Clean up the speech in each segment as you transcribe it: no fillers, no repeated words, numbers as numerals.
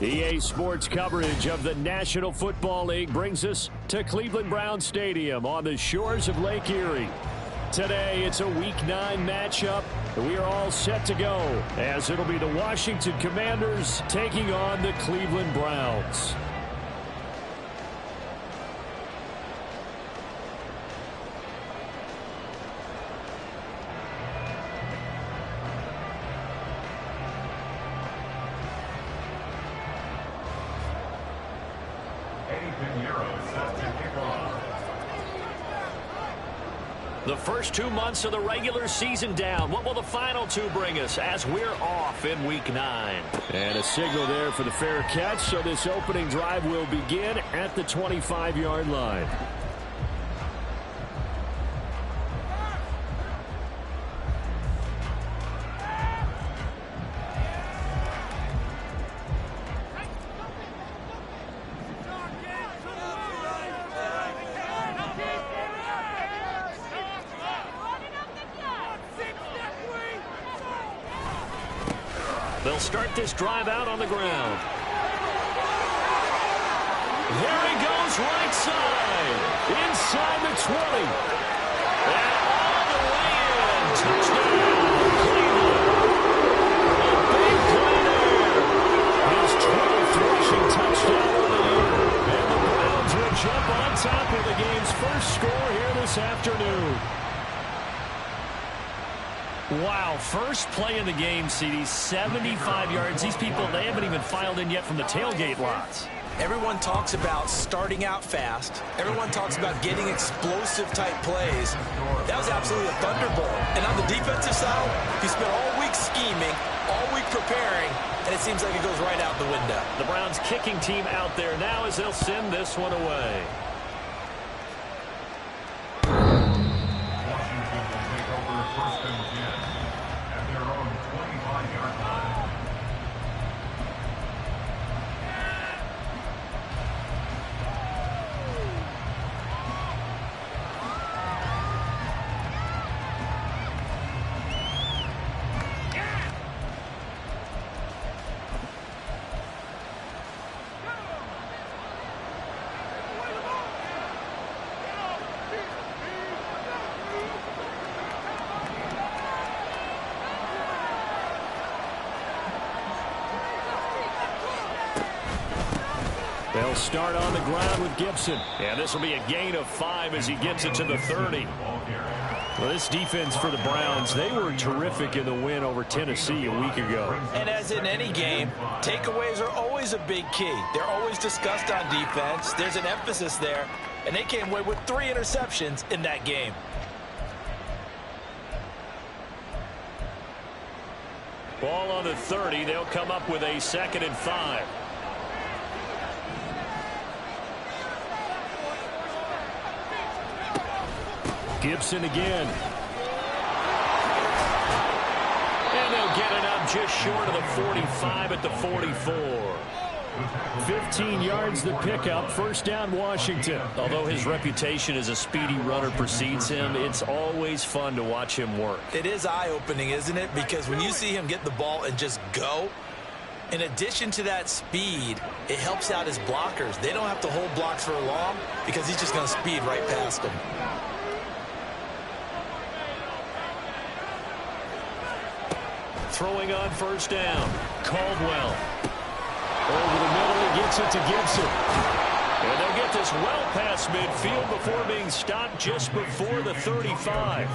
EA Sports coverage of the National Football League brings us to Cleveland Browns Stadium on the shores of Lake Erie. Today, it's a Week 9 matchup. We are all set to go, as it'll be the Washington Commanders taking on the Cleveland Browns. The first 2 months of the regular season down. What will the final two bring us as we're off in Week 9? And a signal there for the fair catch, so this opening drive will begin at the 25-yard line. They'll start this drive out on the ground. There he goes, right side. Inside the 20. And all the way in. Touchdown, Cleveland. A big play there. His 12th rushing touchdown of the year. And the Browns will jump on top of the game's first score here this afternoon. Wow, first play in the game, CD, 75 yards. These people, they haven't even filed in yet from the tailgate lots. Everyone talks about starting out fast. Everyone talks about getting explosive-type plays. That was absolutely a thunderbolt. And on the defensive side, he spent all week scheming, all week preparing, and it seems like it goes right out the window. The Browns kicking team out there now as they'll send this one away. They'll start on the ground with Gibson. And this will be a gain of 5 as he gets it to the 30. Well, this defense for the Browns, they were terrific in the win over Tennessee a week ago. And as in any game, takeaways are always a big key. They're always discussed on defense. There's an emphasis there. And they came away with 3 interceptions in that game. Ball on the 30. They'll come up with a 2nd and 5. Gibson again. And they'll get it up just short of the 45 at the 44. 15 yards the pickup. First down, Washington. Although his reputation as a speedy runner precedes him, it's always fun to watch him work. It is eye-opening, isn't it? Because when you see him get the ball and just go, in addition to that speed, it helps out his blockers. They don't have to hold blocks for long because he's just going to speed right past them. Throwing on first down. Caldwell. Over the middle, he gets it to Gibson. And they'll get this well past midfield before being stopped just before the 35.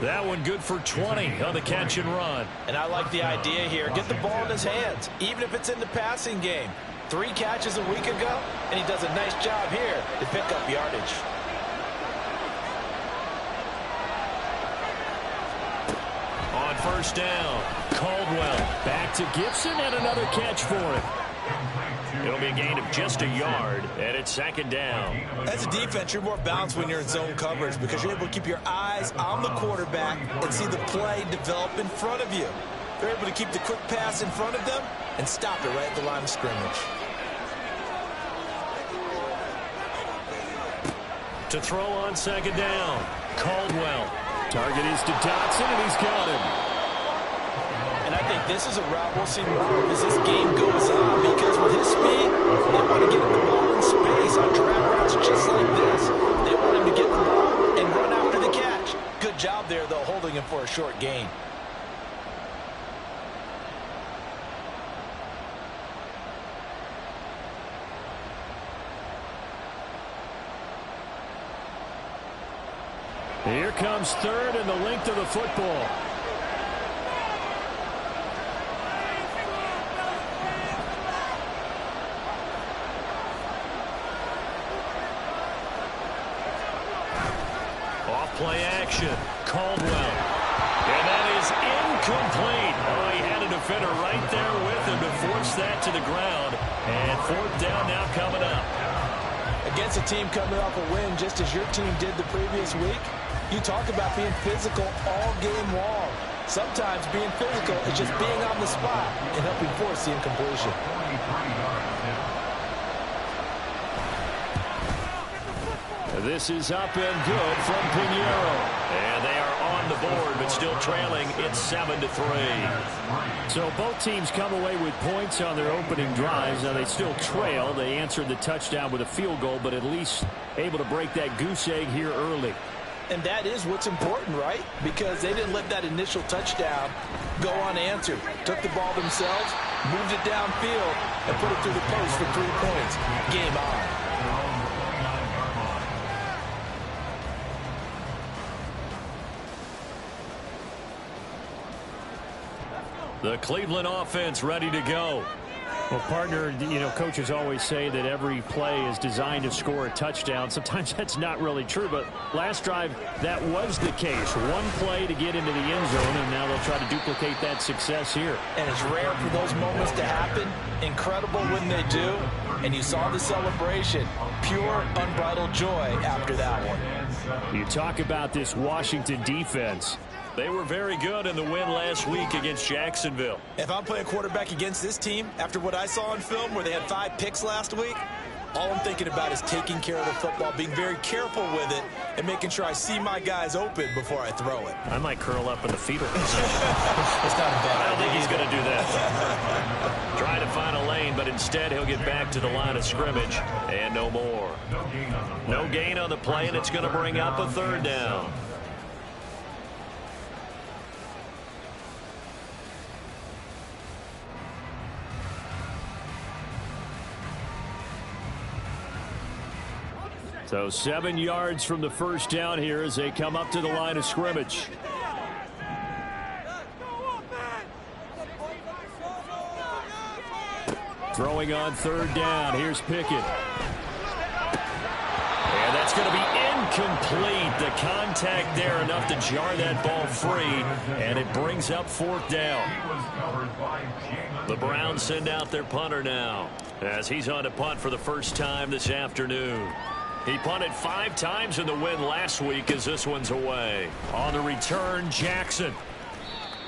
That one good for 20 on the catch and run. And I like the idea here. Get the ball in his hands, even if it's in the passing game. 3 catches a week ago, and he does a nice job here to pick up yardage. On first down, Caldwell back to Gibson and another catch for him. It'll be a gain of just a yard, and it's 2nd down. As a defense, you're more balanced when you're in zone coverage because you're able to keep your eyes on the quarterback and see the play develop in front of you. They're able to keep the quick pass in front of them and stop it right at the line of scrimmage. To throw on 2nd down, Caldwell. Target is to Dotson, and he's got him. And I think this is a route we'll see more as this game goes on, because with his speed, they want to get him the ball in space on drag routes just like this. They want him to get the ball and run after the catch. Good job there, though, holding him for a short gain. Here comes third and the length of the football. Off-play action. Caldwell. And that is incomplete. Oh, he had a defender right there with him to force that to the ground. And fourth down now coming up. Against a team coming off a win just as your team did the previous week, you talk about being physical all game long. Sometimes being physical is just being on the spot and helping force the incompletion. This is up and good from Pinheiro. And they are on the board, but still trailing. It's 7-3. So both teams come away with points on their opening drives. Now they still trail. They answered the touchdown with a field goal, but at least able to break that goose egg here early. And that is what's important, right? Because they didn't let that initial touchdown go unanswered. Took the ball themselves, moved it downfield, and put it through the post for 3 points. Game on. The Cleveland offense ready to go. Well, partner, coaches always say that every play is designed to score a touchdown. Sometimes that's not really true, but last drive, that was the case. One play to get into the end zone, and now they'll try to duplicate that success here. And it's rare for those moments to happen. Incredible when they do. And you saw the celebration. Pure, unbridled joy after that one. You talk about this Washington defense. They were very good in the win last week against Jacksonville. If I'm playing quarterback against this team, after what I saw on film where they had 5 picks last week, all I'm thinking about is taking care of the football, being very careful with it, and making sure I see my guys open before I throw it. I might curl up in the fetal position. It's not a bad I don't think he's going to do that. Try to find a lane, but instead he'll get back to the line of scrimmage, and no more. No gain on the play, and it's going to bring up a third down. So 7 yards from the first down here as they come up to the line of scrimmage. Throwing on third down. Here's Pickett. And that's going to be incomplete. The contact there enough to jar that ball free. And it brings up fourth down. The Browns send out their punter now as he's on to punt for the first time this afternoon. He punted 5 times in the win last week as this one's away. On the return, Jackson.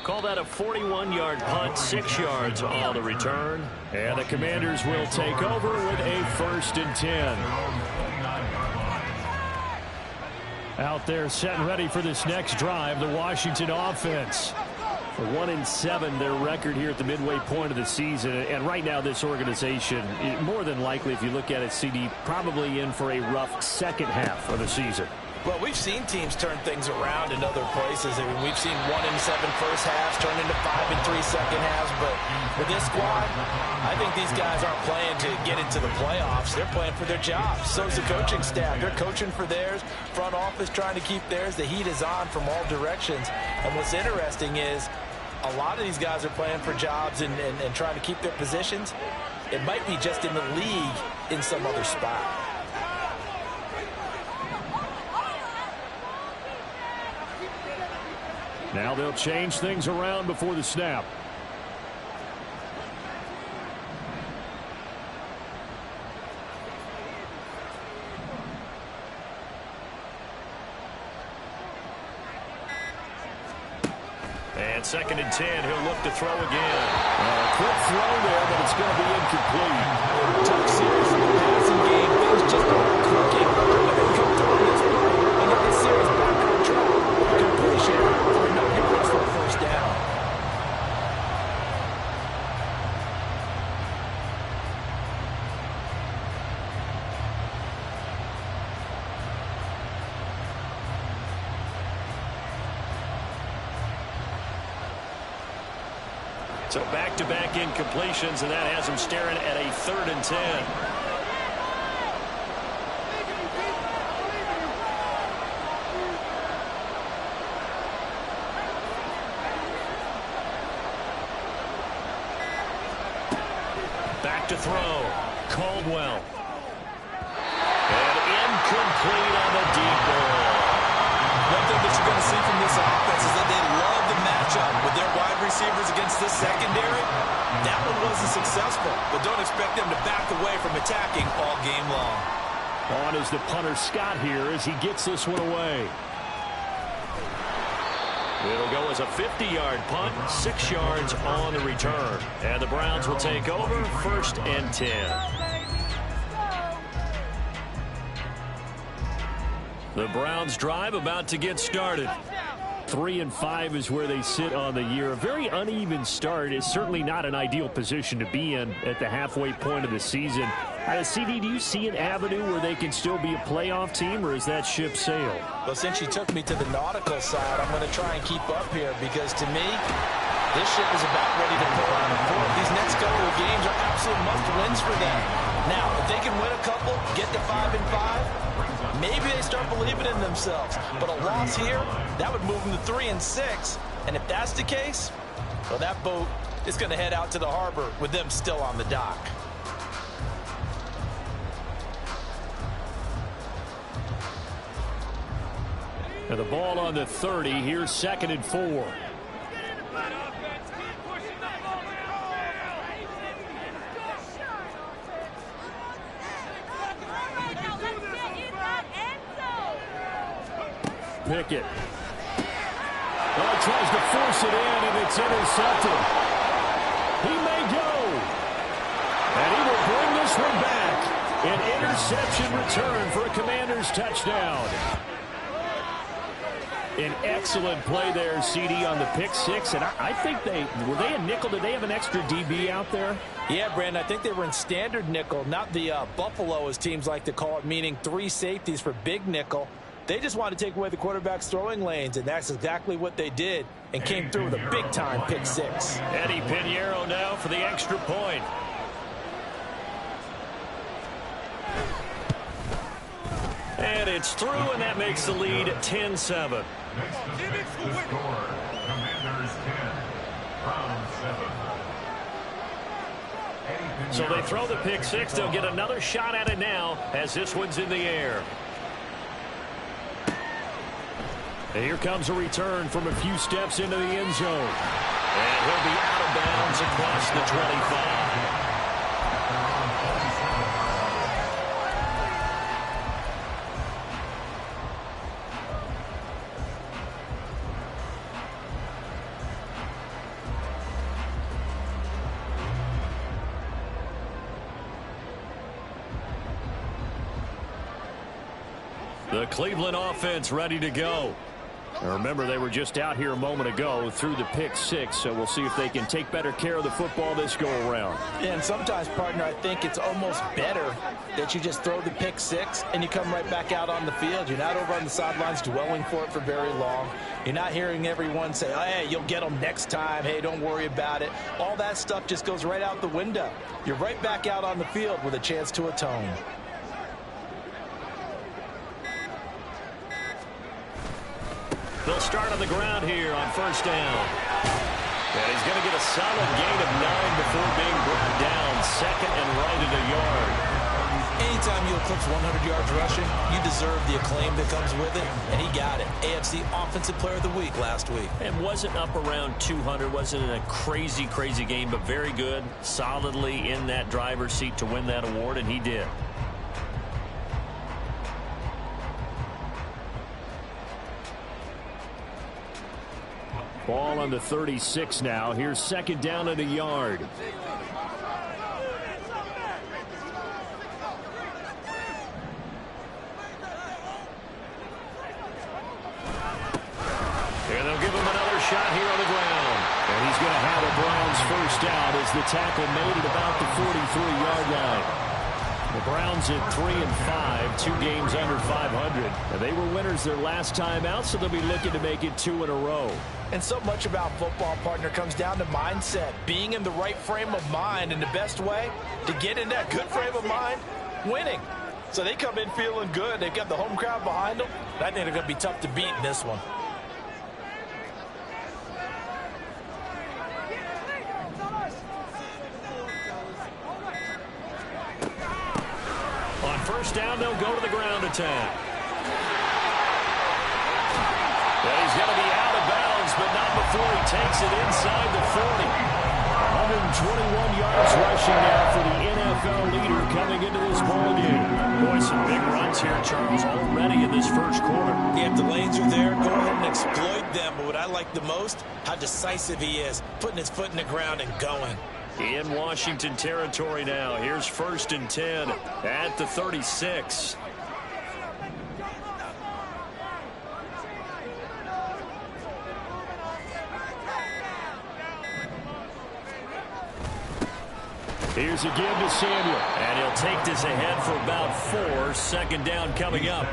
Call that a 41-yard punt, 6 yards on the return. And the Commanders will take over with a 1st and 10. Out there set and ready for this next drive, the Washington offense. 1-7 their record here at the midway point of the season, and right now this organization, more than likely if you look at it, CD, probably in for a rough second half of the season. Well, we've seen teams turn things around in other places. I mean, we've seen 1-7 first halves turn into 5-3 second halves, but with this squad, I think these guys aren't playing to get into the playoffs. They're playing for their jobs. So's the coaching staff. They're coaching for theirs. Front office trying to keep theirs. The heat is on from all directions. And what's interesting is a lot of these guys are playing for jobs and trying to keep their positions. It might be just in the league in some other spot. Now they'll change things around before the snap. And 2nd and 10, he'll look to throw again. Quick throw there, but it's going to be incomplete. Tough series in the passing game. Things just aren't clicking. But they come through this play and get the series back on track. Completion for no yards for a first down. So back-to-back incompletions, and that has him staring at a 3rd and 10. Back to throw. Caldwell. And incomplete on the deep ball. One thing that you're going to see from this offense is that they love the matchup with their wide receivers against this secondary. That one wasn't successful, but don't expect them to back away from attacking all game long. On is the punter Scott here as he gets this one away. It'll go as a 50-yard punt, 6 yards on the return. And the Browns will take over, 1st and 10. The Browns drive about to get started. 3-5 is where they sit on the year. A very uneven start is certainly not an ideal position to be in at the halfway point of the season. CD, do you see an avenue where they can still be a playoff team, or is that ship sailed? Well, since you took me to the nautical side, I'm going to try and keep up here because to me, this ship is about ready to pull out of port. These next couple of games are absolute must-wins for them. Now, if they can win a couple, get to 5-5, maybe they start believing in themselves. But a loss here, that would move them to 3-6. And if that's the case, well, that boat is going to head out to the harbor with them still on the dock. And the ball on the 30. Here's 2nd and 4. Pickett. Oh, tries to force it in, and it's intercepted. He may go. And he will bring this one back. An interception return for a Commanders touchdown. An excellent play there, CD, on the pick 6. And I think were they a nickel? Did they have an extra DB out there? Yeah, Brandon, I think they were in standard nickel, not the Buffalo, as teams like to call it, meaning 3 safeties for big nickel. They just wanted to take away the quarterback's throwing lanes, and that's exactly what they did and came through with a big-time pick 6. Eddie Pinheiro now for the extra point. And it's through, and that makes the lead 10-7. So they throw the pick 6. They'll get another shot at it now as this one's in the air. And here comes a return from a few steps into the end zone. And he'll be out of bounds across the 25. The Cleveland offense ready to go. Now remember, they were just out here a moment ago through the pick 6, so we'll see if they can take better care of the football this go-around. And sometimes, partner, I think it's almost better that you just throw the pick 6 and you come right back out on the field. You're not over on the sidelines dwelling for it for very long. You're not hearing everyone say, hey, you'll get them next time. Hey, don't worry about it. All that stuff just goes right out the window. You're right back out on the field with a chance to atone. They'll start on the ground here on 1st down. And he's going to get a solid gain of 9 before being brought down. 2nd and right at a yard. Anytime you eclipse 100 yards rushing, you deserve the acclaim that comes with it, and he got it. AFC Offensive Player of the Week last week. And wasn't up around 200, wasn't in a crazy, crazy game, but very good, solidly in that driver's seat to win that award, and he did. Ball on the 36 now. Here's 2nd down and a yard. And they'll give him another shot here on the ground. And he's going to have a Browns 1st down as the tackle made at about the 43-yard line. The Browns at 3-5, 2 games under 500. And they were winners their last time out, so they'll be looking to make it 2 in a row. And so much about football, partner, comes down to mindset. Being in the right frame of mind, and the best way to get in that good frame of mind, winning. So they come in feeling good. They've got the home crowd behind them. I think they're going to be tough to beat in this one. On first down, they'll go to the ground attack. And he's going to be out of bounds, but not before he takes it inside the 40. 121 yards rushing now for the NFL leader coming into this ball game. Boy, some big runs here, Charles, already in this first quarter. Yeah, if the lanes are there, go ahead and exploit them. But what I like the most, how decisive he is, putting his foot in the ground and going. In Washington territory now. Here's 1st and 10 at the 36. Here's a give to Samuel. And he'll take this ahead for about 4. Second down coming up.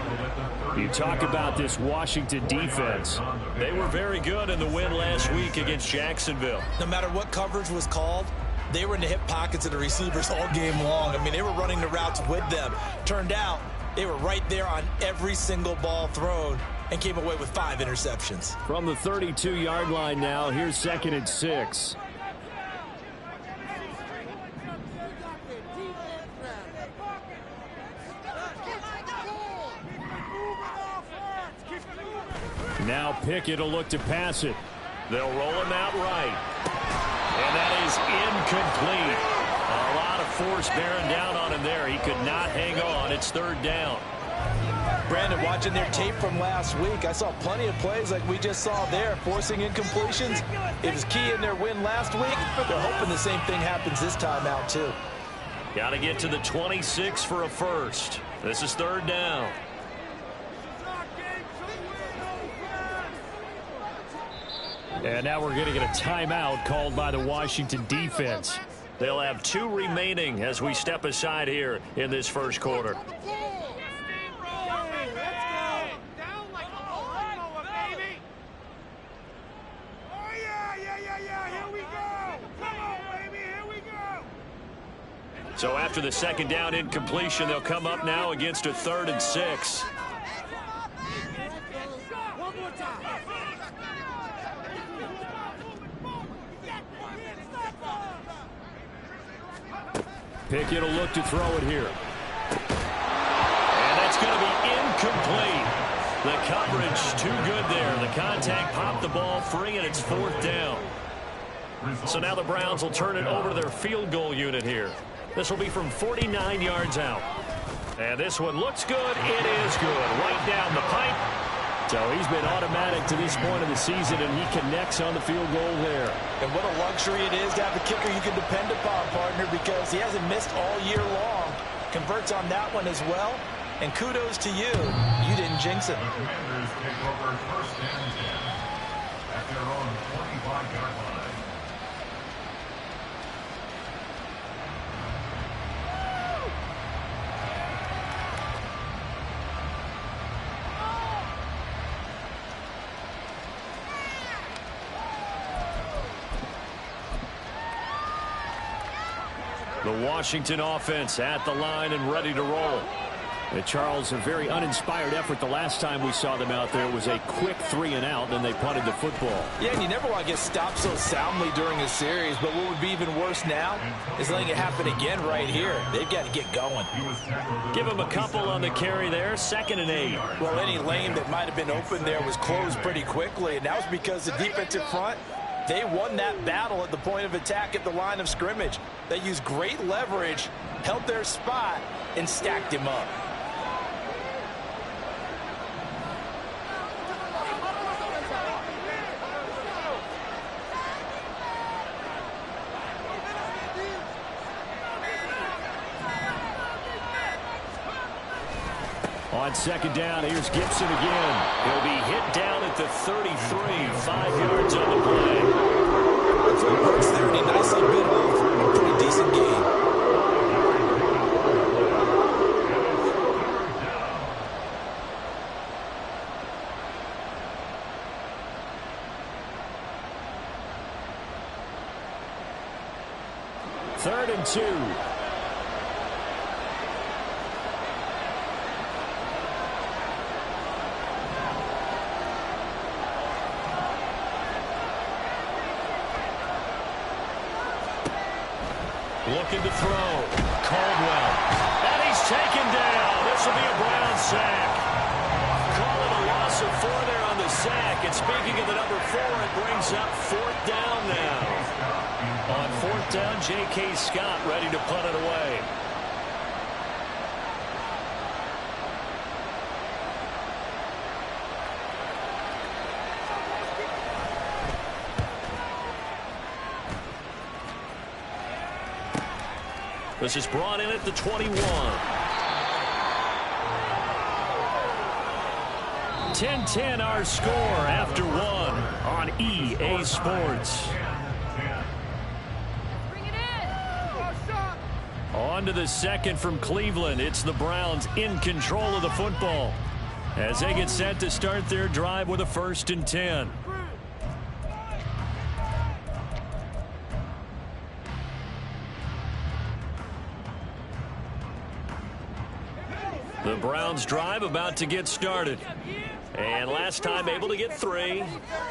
You talk about this Washington defense. They were very good in the win last week against Jacksonville. No matter what coverage was called, they were in the hip pockets of the receivers all game long. I mean, they were running the routes with them. Turned out, they were right there on every single ball thrown and came away with 5 interceptions. From the 32-yard line now, here's 2nd and 6. Now Pickett will look to pass it. They'll roll him out right. And that is incomplete. A lot of force bearing down on him there. He could not hang on. It's 3rd down. Brandon, watching their tape from last week, I saw plenty of plays like we just saw there, forcing incompletions. It was key in their win last week. They're hoping the same thing happens this time out, too. Got to get to the 26 for a first. This is 3rd down. And now we're going to get a timeout called by the Washington defense. They'll have 2 remaining as we step aside here in this first quarter. So after the second down incompletion, they'll come up now against a 3rd and 6. Pickett will look to throw it here. And that's going to be incomplete. The coverage too good there. The contact popped the ball free, and it's 4th down. So now the Browns will turn it over to their field goal unit here. This will be from 49 yards out. And this one looks good. It is good. Right down the pipe. So he's been automatic to this point of the season, and he connects on the field goal there. And what a luxury it is to have a kicker you can depend upon, partner, because he hasn't missed all year long. Converts on that one as well. And kudos to you. You didn't jinx it. The Commanders take over 1st and 10 at their own 25-yard line. The Washington offense at the line and ready to roll. And Charles, a very uninspired effort the last time we saw them out there. It was a quick 3 and out, then they punted the football. Yeah, and you never want to get stopped so soundly during a series, but what would be even worse now is letting it happen again right here. They've got to get going. Give him a couple on the carry there, 2nd and 8. Well, any lane that might have been open there was closed pretty quickly, and that was because the defensive front, they won that battle at the point of attack at the line of scrimmage. They used great leverage, held their spot, and stacked him up. On 2nd down, here's Gibson again. He'll be hit down at the 33, 5 yards on the play. The footwork's there, and he nicely bit off a pretty decent gain. 3rd and 2. Looking to throw. Caldwell. And he's taken down. This will be a Brown sack. Call it a loss of 4 there on the sack. And speaking of the number 4, it brings up 4th down now. On 4th down, J.K. Scott ready to punt it away. This is brought in at the 21. 10-10 our score after 1 on EA Sports. Bring it in. On to the second from Cleveland. It's the Browns in control of the football as they get set to start their drive with a 1st and 10. The Browns drive about to get started. And last time able to get 3.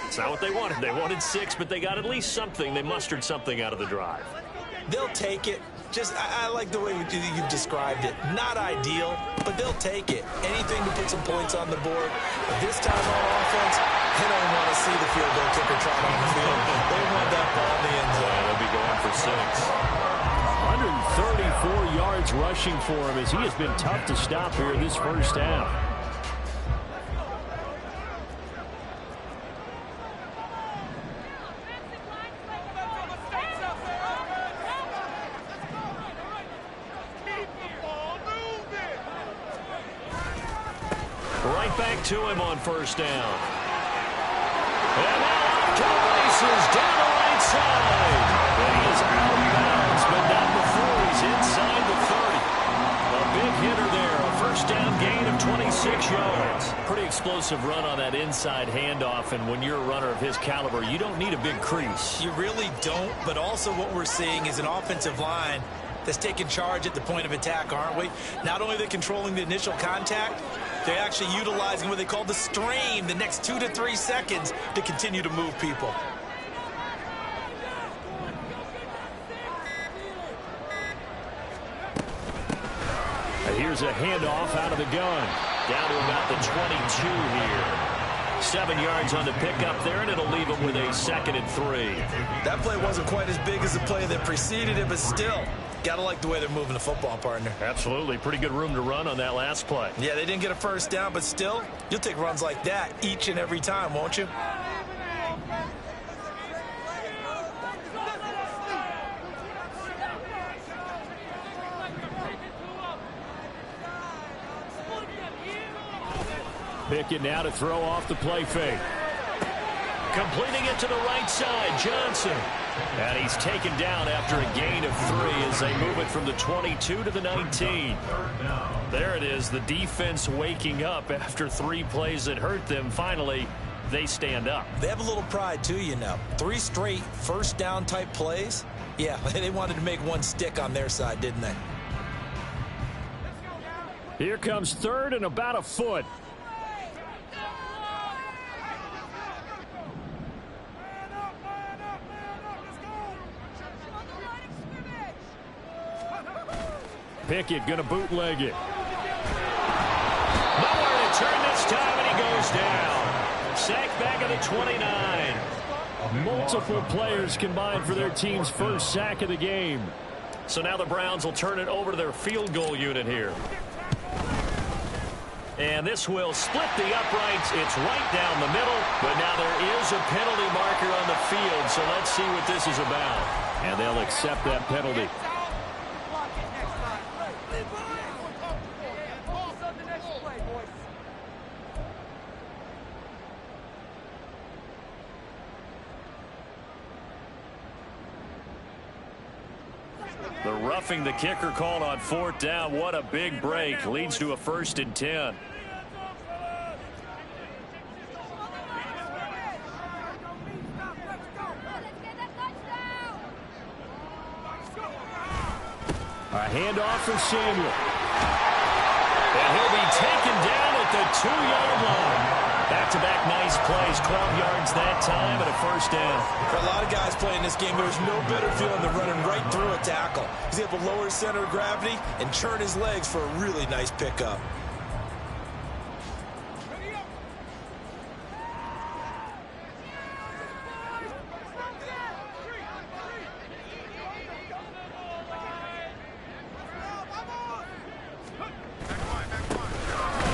It's not what they wanted. They wanted 6, but they got at least something. They mustered something out of the drive. They'll take it. I like the way you've described it. Not ideal, but they'll take it. Anything to put some points on the board. But this time on offense, they don't want to see the field goal kicker trot on the field. They want that ball in the end zone. They'll be going for 6. 134 yards rushing for him as he has been tough to stop here in this first half. Right back to him on 1st down. And now off to the races down the right side. And he is out of bounds, but not before he's inside the 30. A big hitter there. A 1st down gain of 26 yards. Pretty explosive run on that inside handoff, and when you're a runner of his caliber, you don't need a big crease. You really don't, but also what we're seeing is an offensive line that's taking charge at the point of attack, aren't we? Not only are they controlling the initial contact, they're actually utilizing what they call the stream, the next 2 to 3 seconds, to continue to move people. And here's a handoff out of the gun. Down to about the 22 here. 7 yards on the pickup there, and it'll leave him with a 2nd and 3. That play wasn't quite as big as the play that preceded it, but still, gotta like the way they're moving the football, partner. Absolutely. Pretty good room to run on that last play. Yeah, they didn't get a 1st down, but still, you'll take runs like that each and every time, won't you? Pickett now to throw off the play fake. Completing it to the right side, Johnson. And he's taken down after a gain of 3 as they move it from the 22 to the 19. There it is, the defense waking up after 3 plays that hurt them. Finally, they stand up. They have a little pride, too, you know. 3 straight 1st down type plays. Yeah, they wanted to make one stick on their side, didn't they? Here comes 3rd and about a foot. Pickett going to bootleg it. Nowhere to turn this time, and he goes down. Sacked back at the 29. Multiple players combined for their team's 1st sack of the game. So now the Browns will turn it over to their field goal unit here. And this will split the uprights. It's right down the middle, but now there is a penalty marker on the field, so let's see what this is about. And they'll accept that penalty. The roughing the kicker called on 4th down. What a big break. Leads to a 1st and 10. A handoff for Samuel. And he'll be taken down at the 2-yard line. Back-to-back nice plays, 12 yards that time and a first down. For a lot of guys playing this game, there's no better feeling than running right through a tackle. He's able to lower his center of gravity and churn his legs for a really nice pickup.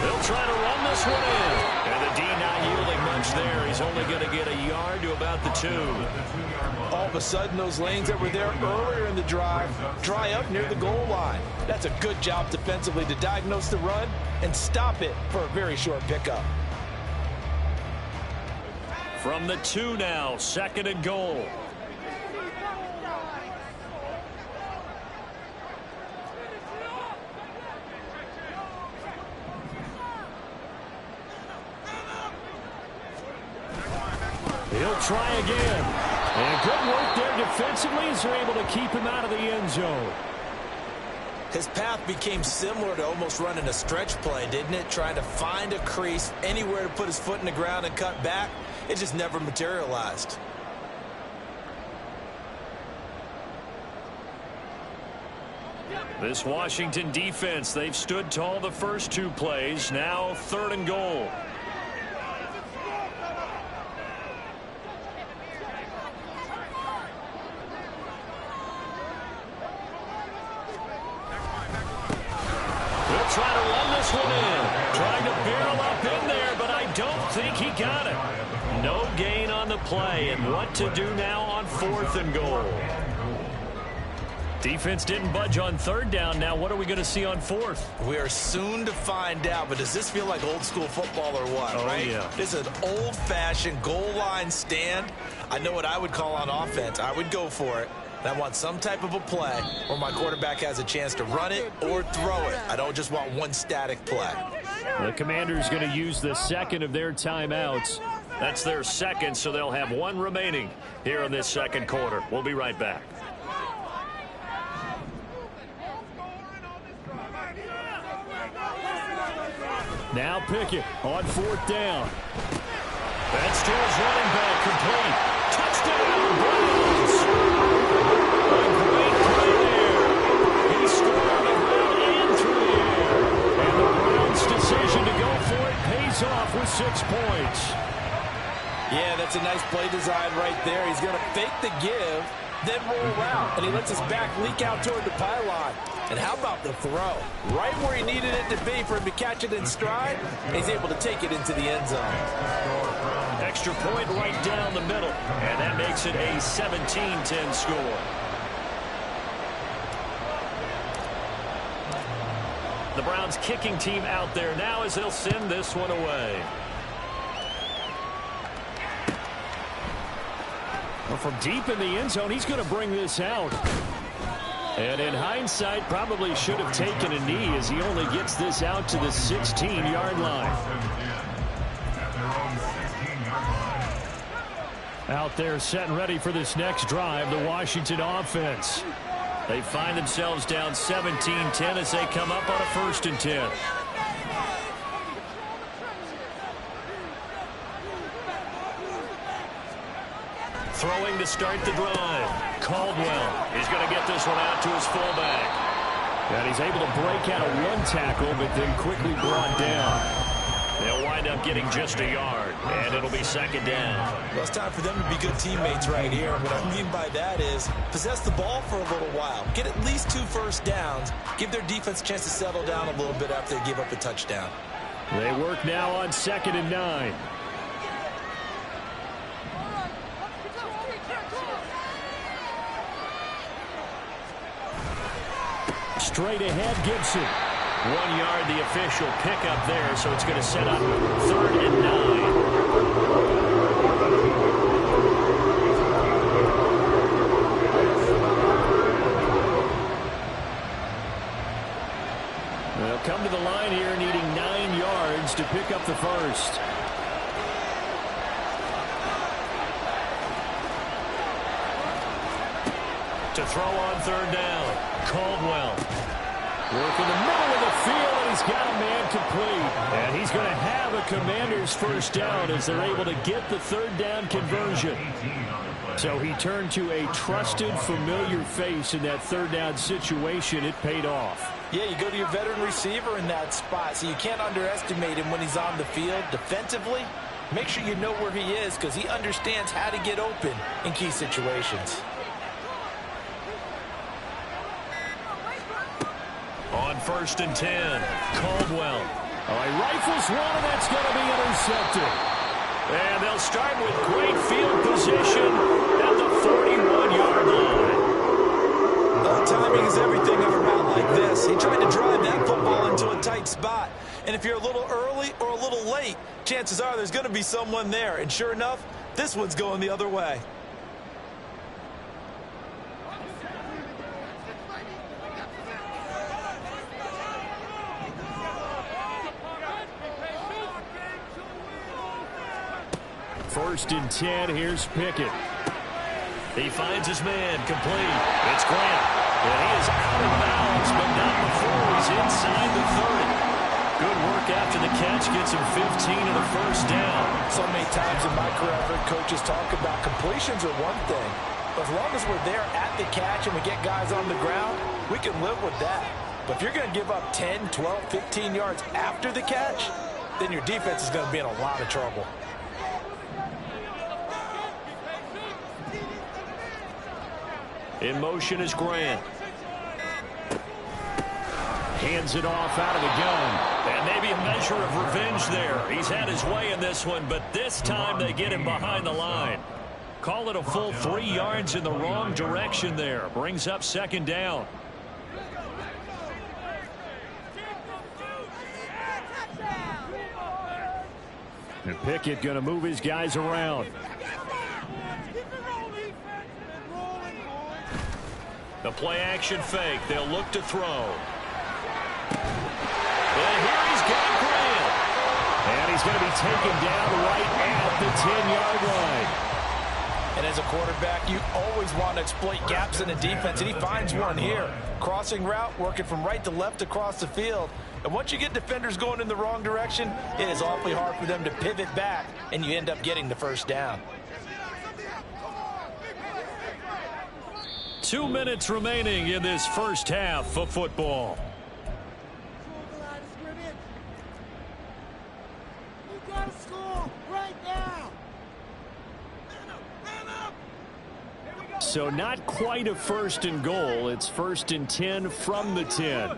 They'll try to run this one in. And the D not yielding much there. He's only going to get a yard to about the 2. All of a sudden, those lanes that were there earlier in the drive dry up near the goal line. That's a good job defensively to diagnose the run and stop it for a very short pickup. From the 2 now, 2nd and goal. He'll try again. And good work there defensively as they're able to keep him out of the end zone. His path became similar to almost running a stretch play, didn't it? Trying to find a crease, anywhere to put his foot in the ground and cut back. It just never materialized. This Washington defense, they've stood tall the first 2 plays. Now 3rd and goal. Trying to run this one in. Trying to barrel up in there, but I don't think he got it. No gain on the play, and what to do now on 4th and goal. Defense didn't budge on 3rd down. Now what are we going to see on 4th? We are soon to find out, but does this feel like old school football or what, right? Yeah. This is an old-fashioned goal line stand. I know what I would call on offense. I would go for it. I want some type of a play where my quarterback has a chance to run it or throw it. I don't just want one static play. The Commanders going to use the 2nd of their timeouts. That's their 2nd, so they'll have 1 remaining here in this 2nd quarter. We'll be right back. Now Pickett on 4th down. That's to his running back, complete. Touchdown, Browns! A great play there. He scored on the ground and through the air. And the Browns' decision to go for it pays off with 6 points. Yeah, that's a nice play design right there. He's going to fake the give, then roll out, and he lets his back leak out toward the pylon. And how about the throw? Right where he needed it to be for him to catch it in stride, he's able to take it into the end zone. Extra point right down the middle, and that makes it a 17-10 score. The Browns kicking team out there now as they'll send this one away. Well, from deep in the end zone, he's going to bring this out. And in hindsight, probably should have taken a knee as he only gets this out to the 16-yard line. Out there set and ready for this next drive, the Washington offense. They find themselves down 17-10 as they come up on a 1st and 10. Throwing to start the drive. Caldwell is going to get this one out to his fullback. And he's able to break out of 1 tackle, but then quickly brought down. They'll wind up getting just a yard, and it'll be 2nd down. Well, it's time for them to be good teammates right here. What I mean by that is possess the ball for a little while. Get at least 2 first downs. Give their defense a chance to settle down a little bit after they give up a touchdown. They work now on 2nd and 9. Straight ahead, Gibson. 1 yard, the official pickup there, so it's going to set up 3rd and 9. They'll come to the line here needing 9 yards to pick up the first. To throw on third down. Caldwell. Working the middle of the field, and he's got a man complete. And he's going to have a Commander's first down as they're able to get the third down conversion. So he turned to a trusted, familiar face in that third down situation. It paid off. Yeah, you go to your veteran receiver in that spot, so you can't underestimate him when he's on the field defensively. Make sure you know where he is because he understands how to get open in key situations. On 1st and 10, Caldwell. He rifles one, and that's going to be intercepted. And they'll start with great field position at the 41-yard line. Timing is everything on a route like this. He tried to drive that football into a tight spot. And if you're a little early or a little late, chances are there's going to be someone there. And sure enough, this one's going the other way. First and 10, here's Pickett. He finds his man, complete. It's Grant. And he is out of bounds, but not before he's inside the 30. Good work after the catch, gets him 15 and a first down. So many times in my career, I've heard coaches talk about completions are one thing. But as long as we're there at the catch and we get guys on the ground, we can live with that. But if you're going to give up 10, 12, 15 yards after the catch, then your defense is going to be in a lot of trouble. In motion is Grant. Hands it off out of the gun. And maybe a measure of revenge there. He's had his way in this one, but this time they get him behind the line. Call it a full 3 yards in the wrong direction there. Brings up second down. And Pickett going to move his guys around. The play-action fake. They'll look to throw. And here he's got Grant. And he's going to be taken down right at the 10-yard line. And as a quarterback, you always want to exploit gaps in the defense, and he finds one here. Crossing route, working from right to left across the field. And once you get defenders going in the wrong direction, it is awfully hard for them to pivot back, and you end up getting the first down. 2 minutes remaining in this first half of football. So not quite a first and goal. It's 1st and 10 from the 10.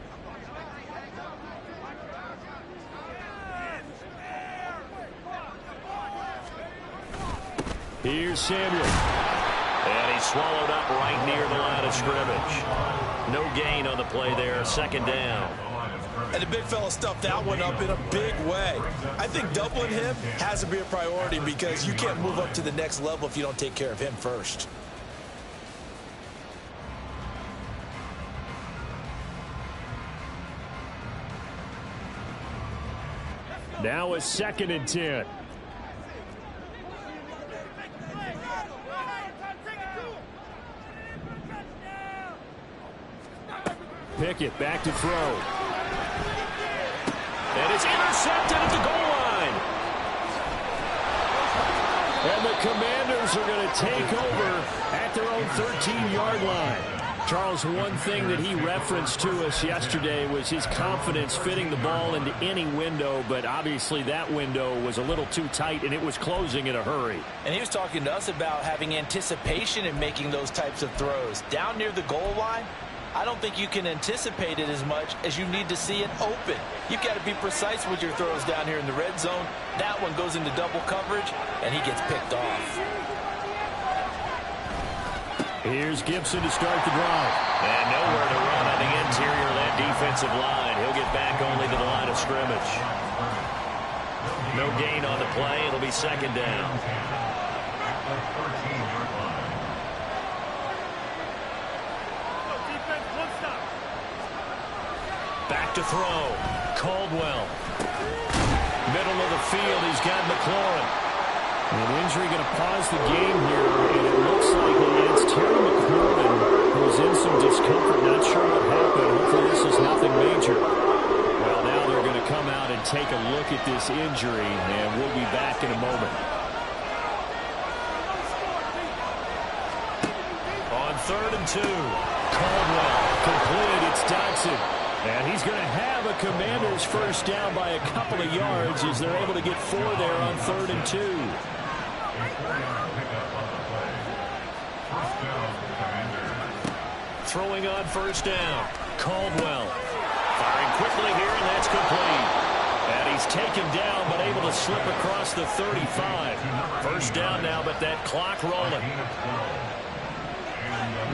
Here's Samuel. And he's swallowed up right near the line of scrimmage. No gain on the play there. Second down. And the big fella stuffed that one up in a big way. I think doubling him has to be a priority because you can't move up to the next level if you don't take care of him first. Now a 2nd and 10. Pickett back to throw. And it's intercepted at the goal line. And the Commanders are going to take over at their own 13-yard line. Charles, one thing that he referenced to us yesterday was his confidence fitting the ball into any window, but obviously that window was a little too tight, and it was closing in a hurry. And he was talking to us about having anticipation in making those types of throws. Down near the goal line, I don't think you can anticipate it as much as you need to see it open. You've got to be precise with your throws down here in the red zone. That one goes into double coverage, and he gets picked off. Here's Gibson to start the drive. And nowhere to run on the interior of that defensive line. He'll get back only to the line of scrimmage. No gain on the play. It'll be second down. Back to throw. Caldwell. Middle of the field. He's got McLaurin. An injury going to pause the game here, and it looks like it's Terry McLaurin who's look at this injury, and we'll be back in a moment. On 3rd and 2. Caldwell complete. It's Dodson. And he's going to have a Commander's first down by a couple of yards as they're able to get 4 there on 3rd and 2. Throwing on first down. Caldwell firing quickly here, and that's complete. And he's taken down, but able to slip across the 35. First down now, but that clock rolling.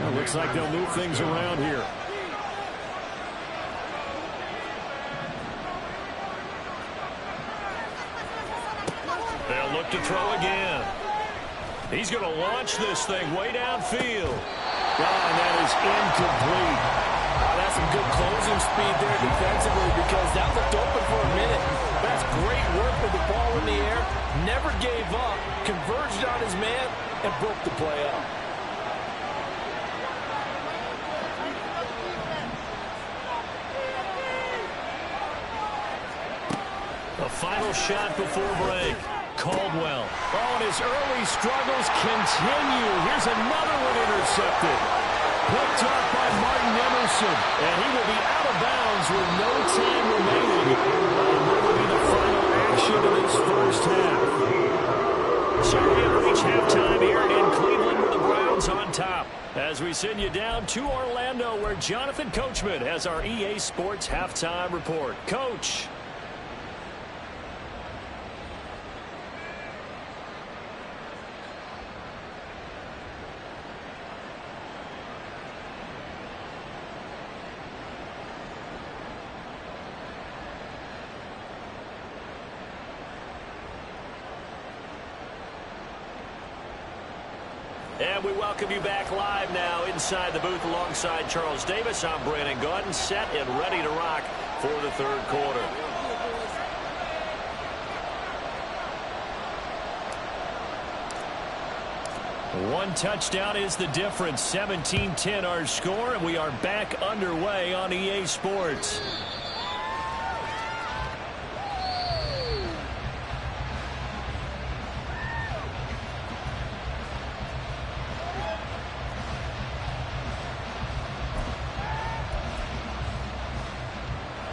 Well, looks like they'll move things around here. They'll look to throw again. He's going to launch this thing way downfield. And that is incomplete. That's some good closing speed there defensively because that looked open for a minute. That's great work with the ball in the air. Never gave up. Converged on his man and broke the play up. A final shot before break. Caldwell. Oh, and his early struggles continue. Here's another one intercepted. Picked up by Martin Emerson. And he will be out of bounds with no time remaining. And that will be the final action of this first half. So we have reached halftime here in Cleveland with the Browns on top. As we send you down to Orlando where Jonathan Coachman has our EA Sports halftime report. Coach. And we welcome you back live now inside the booth alongside Charles Davis. I'm Brandon Gaudin, set and ready to rock for the third quarter. One touchdown is the difference. 17-10 our score, and we are back underway on EA Sports.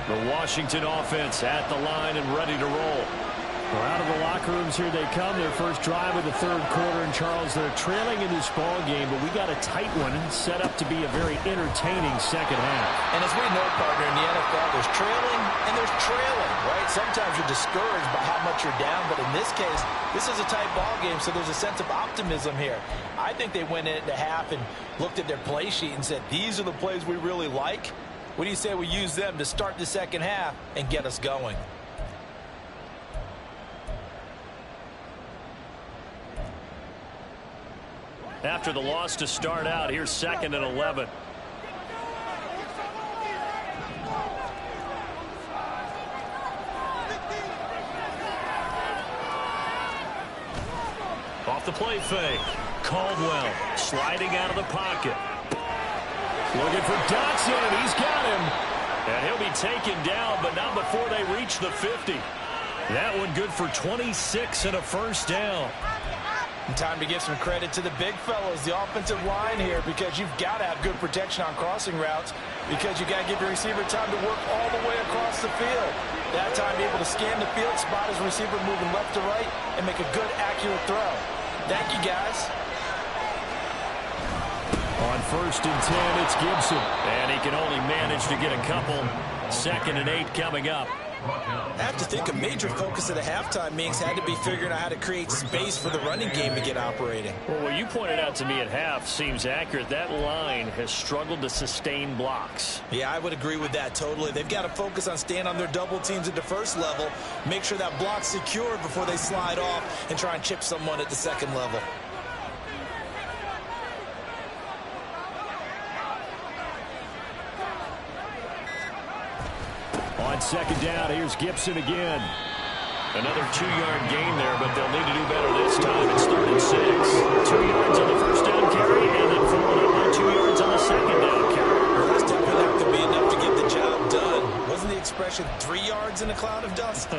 The Washington offense at the line and ready to roll. Well, out of the locker rooms here they come. Their first drive of the third quarter. And, Charles, they're trailing in this ball game, but we got a tight one set up to be a very entertaining second half. And as we know, partner, in the NFL, there's trailing and there's trailing, right? Sometimes you're discouraged by how much you're down, but in this case, this is a tight ball game, so there's a sense of optimism here. I think they went into half and looked at their play sheet and said, these are the plays we really like. What do you say we use them to start the second half and get us going? After the loss to start out, here's 2nd and 11. Off the play fake. Caldwell sliding out of the pocket. Looking for Dodson, and he's got him. And he'll be taken down, but not before they reach the 50. That one good for 26 and a first down. And time to give some credit to the big fellows, the offensive line here, because you've got to have good protection on crossing routes because you got to give your receiver time to work all the way across the field. That time be able to scan the field, spot his receiver moving left to right, and make a good, accurate throw. Thank you, guys. On 1st and 10, it's Gibson. And he can only manage to get a couple. 2nd and 8 coming up. I have to think a major focus of the halftime meetings had to be figuring out how to create space for the running game to get operating. Well, what you pointed out to me at half seems accurate. That line has struggled to sustain blocks. Yeah, I would agree with that totally. They've got to focus on staying on their double teams at the first level, make sure that block's secured before they slide off and try and chip someone at the second level. On 2nd down, here's Gibson again. Another 2-yard gain there, but they'll need to do better this time. It's 3rd and 6. 2 yards on the first down carry, and then followed up on 2 yards on the second down carry. First up would have to be enough to get the job done. Wasn't the expression expression, 3 yards in a cloud of dust.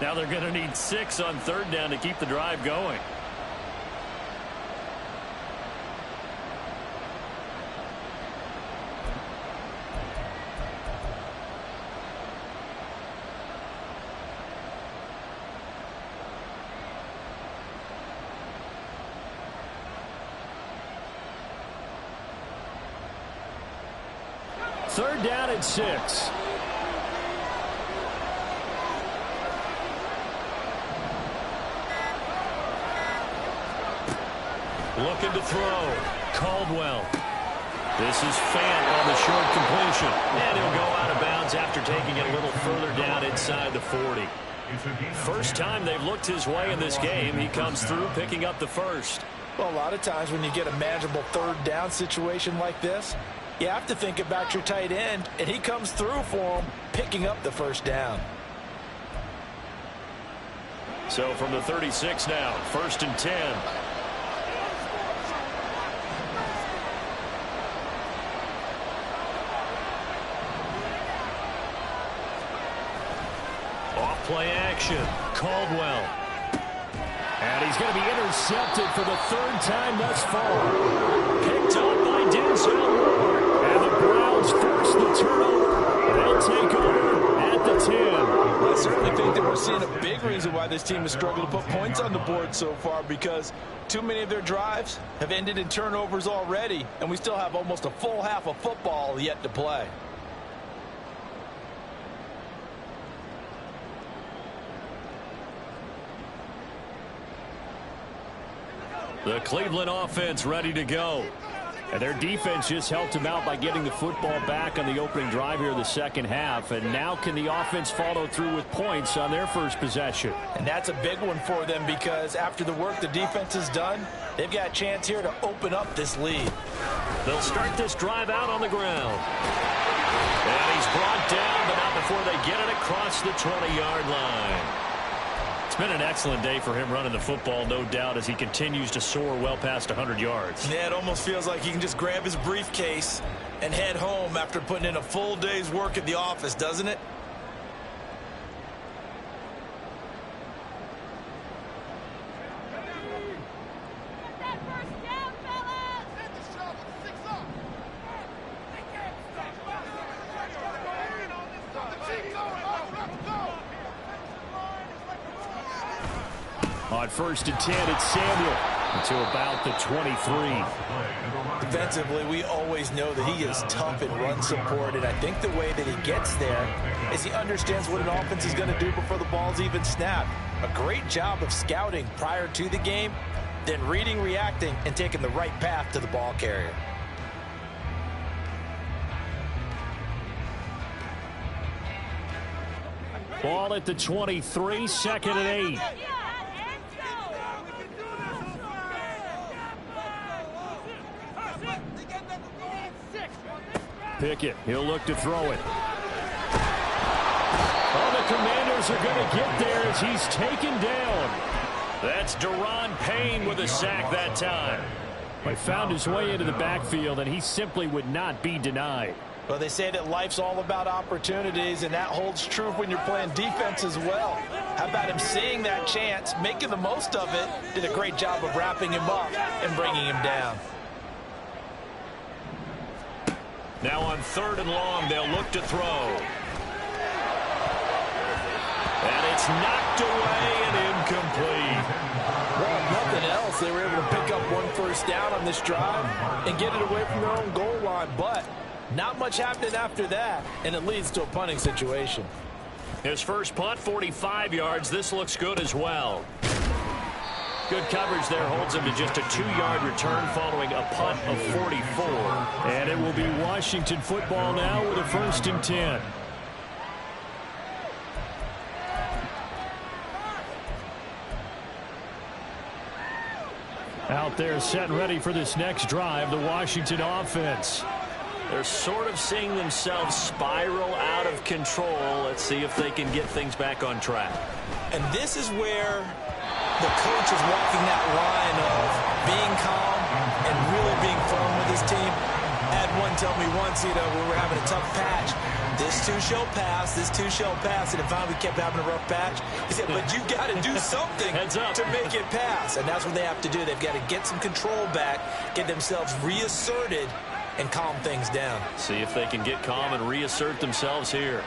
Now they're going to need 6 on third down to keep the drive going. Third down and 6. Looking to throw. Caldwell. This is Fant on the short completion. And he'll go out of bounds after taking it a little further down inside the 40. First time they've looked his way in this game. He comes through picking up the first. Well, a lot of times when you get a manageable third down situation like this, you have to think about your tight end, and he comes through for him, picking up the first down. So from the 36 now, 1st and 10. Off play action, Caldwell. And he's going to be intercepted for the 3rd time thus far. Picked up by Denzel Ward. And the Browns force the turnover. They'll take over at the 10. I certainly think that we're seeing a big reason why this team has struggled to put points on the board so far, because too many of their drives have ended in turnovers already, and we still have almost a full half of football yet to play. The Cleveland offense ready to go. And their defense just helped them out by getting the football back on the opening drive here in the second half. And now can the offense follow through with points on their first possession? And that's a big one for them, because after the work the defense has done, they've got a chance here to open up this lead. They'll start this drive out on the ground. And he's brought down, but not before they get it across the 20-yard line. It's been an excellent day for him running the football, no doubt, as he continues to soar well past 100 yards. Yeah, it almost feels like he can just grab his briefcase and head home after putting in a full day's work at the office, doesn't it? On 1st and 10, it's Samuel to about the 23. Defensively, we always know that he is tough in run support, and I think the way that he gets there is he understands what an offense is going to do before the ball's even snapped. A great job of scouting prior to the game, then reading, reacting, and taking the right path to the ball carrier. Ball at the 23, 2nd and 8. Pickett, he'll look to throw it. Oh, the Commanders are going to get there as he's taken down. That's Daron Payne with a sack that time. He found his way into the backfield, and he simply would not be denied. Well, they say that life's all about opportunities, and that holds true when you're playing defense as well. How about him seeing that chance, making the most of it, did a great job of wrapping him up and bringing him down. Now on 3rd and long, they'll look to throw. And it's knocked away and incomplete. Well, if nothing else, they were able to pick up 1 first down on this drive and get it away from their own goal line. But not much happened after that, and it leads to a punting situation. His first punt, 45 yards. This looks good as well. Good coverage there holds him to just a 2-yard return following a punt of 44. And it will be Washington football now with a 1st and 10. Out there set and ready for this next drive, the Washington offense. They're sort of seeing themselves spiral out of control. Let's see if they can get things back on track. And this is where the coach is walking that line of being calm and really being firm with his team. Add one told me once, we were having a tough patch. This too shall pass, this too shall pass. And if finally we kept having a rough patch, he said, but you got to do something to make it pass. And that's what they have to do. They've got to get some control back, get themselves reasserted, and calm things down. See if they can get calm and reassert themselves here.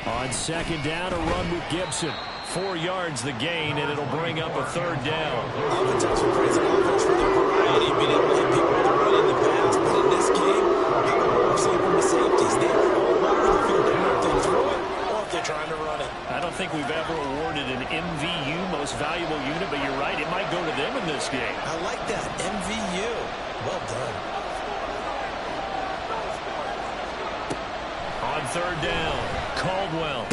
On second down, a run with Gibson. 4 yards the gain, and it'll bring up a third down. Oftentimes we praise an offense for their variety, being able to hit people with the run in the past. But in this game, we're seeing from the safeties. They're all over the field. They know if they throw it or if they're trying to run it. I don't think we've ever awarded an MVU, most valuable unit, but you're right, it might go to them in this game. I like that, MVU. Well done. On third down, Caldwell.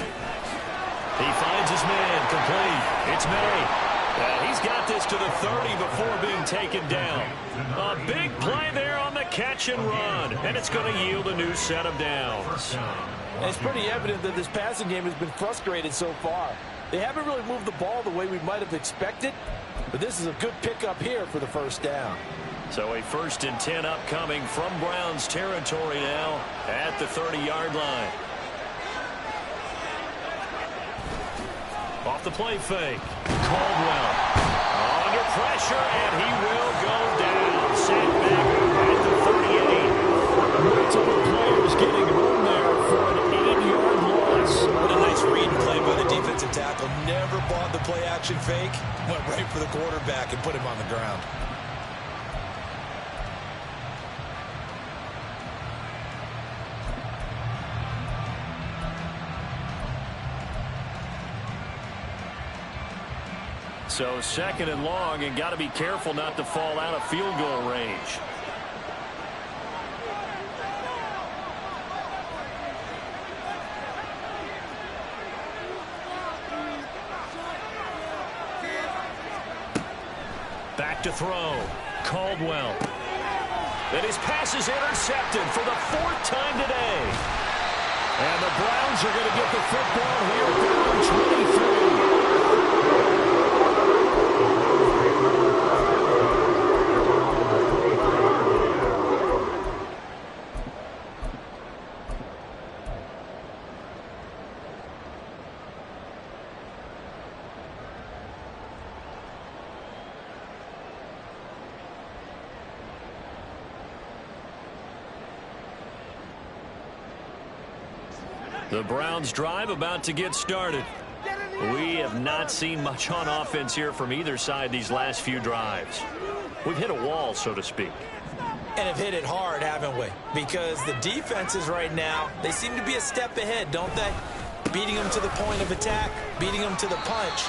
He finds his man, complete. It's May. He's got this to the 30 before being taken down. A big play there on the catch and run, and it's going to yield a new set of downs. And it's pretty evident that this passing game has been frustrated so far. They haven't really moved the ball the way we might have expected, but this is a good pickup here for the first down. So a 1st and 10 upcoming from Browns territory now at the 30-yard line. Off the play fake. Caldwell under pressure, and he will go down. Set back at the 38. Multiple players getting home there for an 8-yard loss. What a nice read and play by the defensive tackle. Never bought the play action fake. Went right for the quarterback and put him on the ground. So 2nd and long, and got to be careful not to fall out of field goal range. Back to throw. Caldwell. And his pass is intercepted for the 4th time today. And the Browns are going to get the football here at their own 23. The Browns drive about to get started. We have not seen much on offense here from either side these last few drives. We've hit a wall, so to speak. And have hit it hard, haven't we? Because the defenses right now, they seem to be a step ahead, don't they? Beating them to the point of attack, beating them to the punch.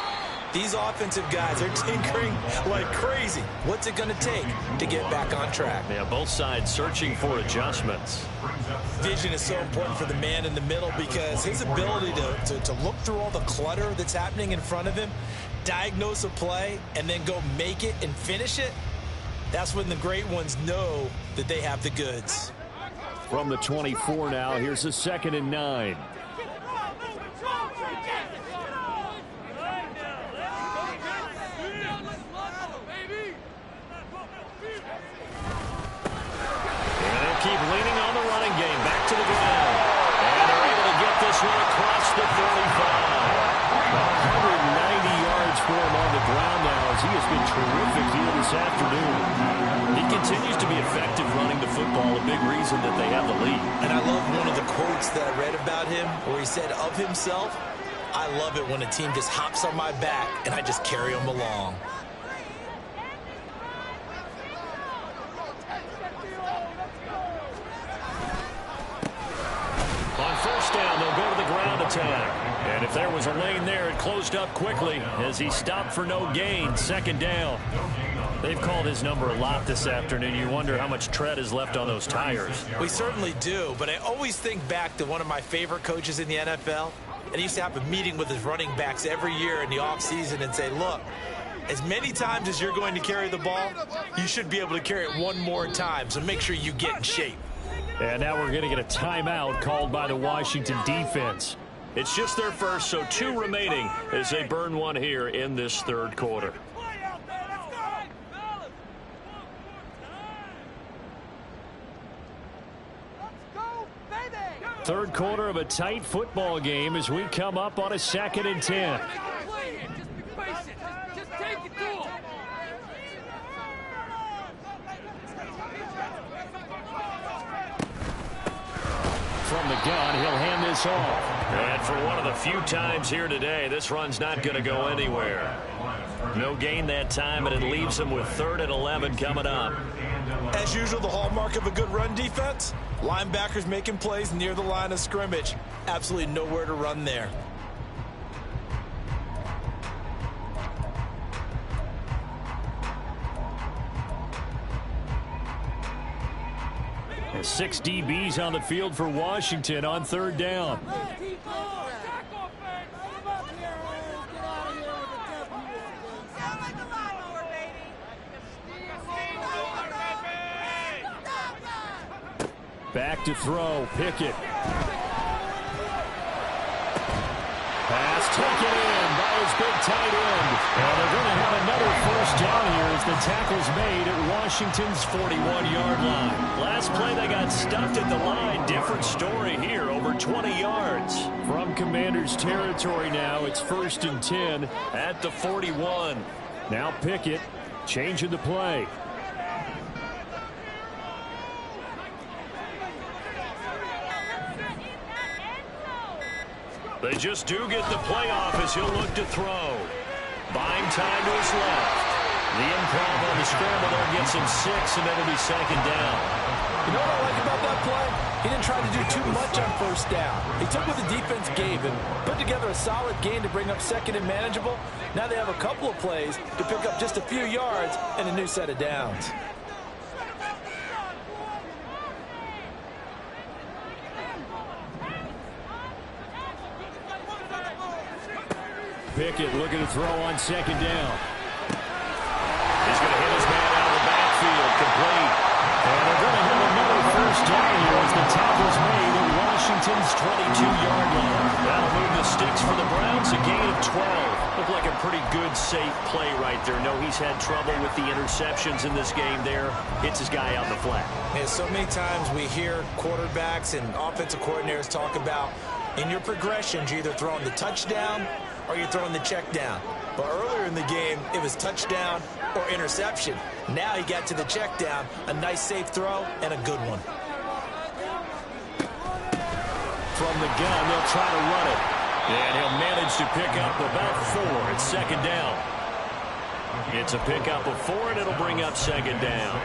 These offensive guys are tinkering like crazy. What's it going to take to get back on track? Yeah, both sides searching for adjustments. Vision is so important for the man in the middle because his ability to look through all the clutter that's happening in front of him, diagnose a play, and then go make it and finish it, that's when the great ones know that they have the goods. From the 24 now, here's a 2nd and 9. Keep leaning on the running game. Back to the ground. And they're able to get this one across the 35. 190 yards for him on the ground now as he has been terrific here this afternoon. He continues to be effective running the football, a big reason that they have the lead. And I love one of the quotes that I read about him where he said of himself, I love it when a team just hops on my back and I just carry them along. Down, they'll go to the ground attack. And if there was a lane there, it closed up quickly as he stopped for no gain. 2nd down. They've called his number a lot this afternoon. You wonder how much tread is left on those tires. We certainly do, but I always think back to one of my favorite coaches in the NFL. And he used to have a meeting with his running backs every year in the offseason and say, look, as many times as you're going to carry the ball, you should be able to carry it one more time. So make sure you get in shape. And now we're going to get a timeout called by the Washington defense. It's just their first, so 2 remaining as they burn one here in this third quarter. Third quarter of a tight football game as we come up on a 2nd and 10. Just take it to him. From the gun, he'll hand this off. And for one of the few times here today, this run's not going to go anywhere. No gain that time, and it leaves them with 3rd and 11 coming up. As usual, the hallmark of a good run defense, linebackers making plays near the line of scrimmage. Absolutely nowhere to run there. And 6 DBs on the field for Washington on 3rd down. Back to throw, Pickett. Pass taken in by his big tight end. And they're going to have another 1st down here as the tackle's made at Washington's 41-yard line. Last play they got stuffed at the line. Different story here, over 20 yards. From Commander's territory now, it's 1st and 10 at the 41. Now Pickett changing the play. They just do get the play off as he'll look to throw. Buying time to his left. The improv on the scramble there gets him 6, and it'll be 2nd down. You know what I like about that play? He didn't try to do too much on 1st down. He took what the defense gave him, put together a solid gain to bring up 2nd and manageable. Now they have a couple of plays to pick up just a few yards and a new set of downs. Pickett looking to throw on 2nd down. He's going to hit his man out of the backfield, complete. And they're going to have another 1st down here as the tackle's made at Washington's 22-yard line. That'll move the sticks for the Browns, a gain of 12. Looked like a pretty good, safe play right there. No, he's had trouble with the interceptions in this game there. Hits his guy out in the flat. And so many times we hear quarterbacks and offensive coordinators talk about in your progressions, you're either throwing the touchdown or you're throwing the check down. But earlier in the game, it was touchdown or interception. Now he got to the check down, a nice safe throw, and a good one. From the gun, they'll try to run it. And he'll manage to pick up about 4 at 2nd down. It's a pickup of 4, and it'll bring up 2nd down.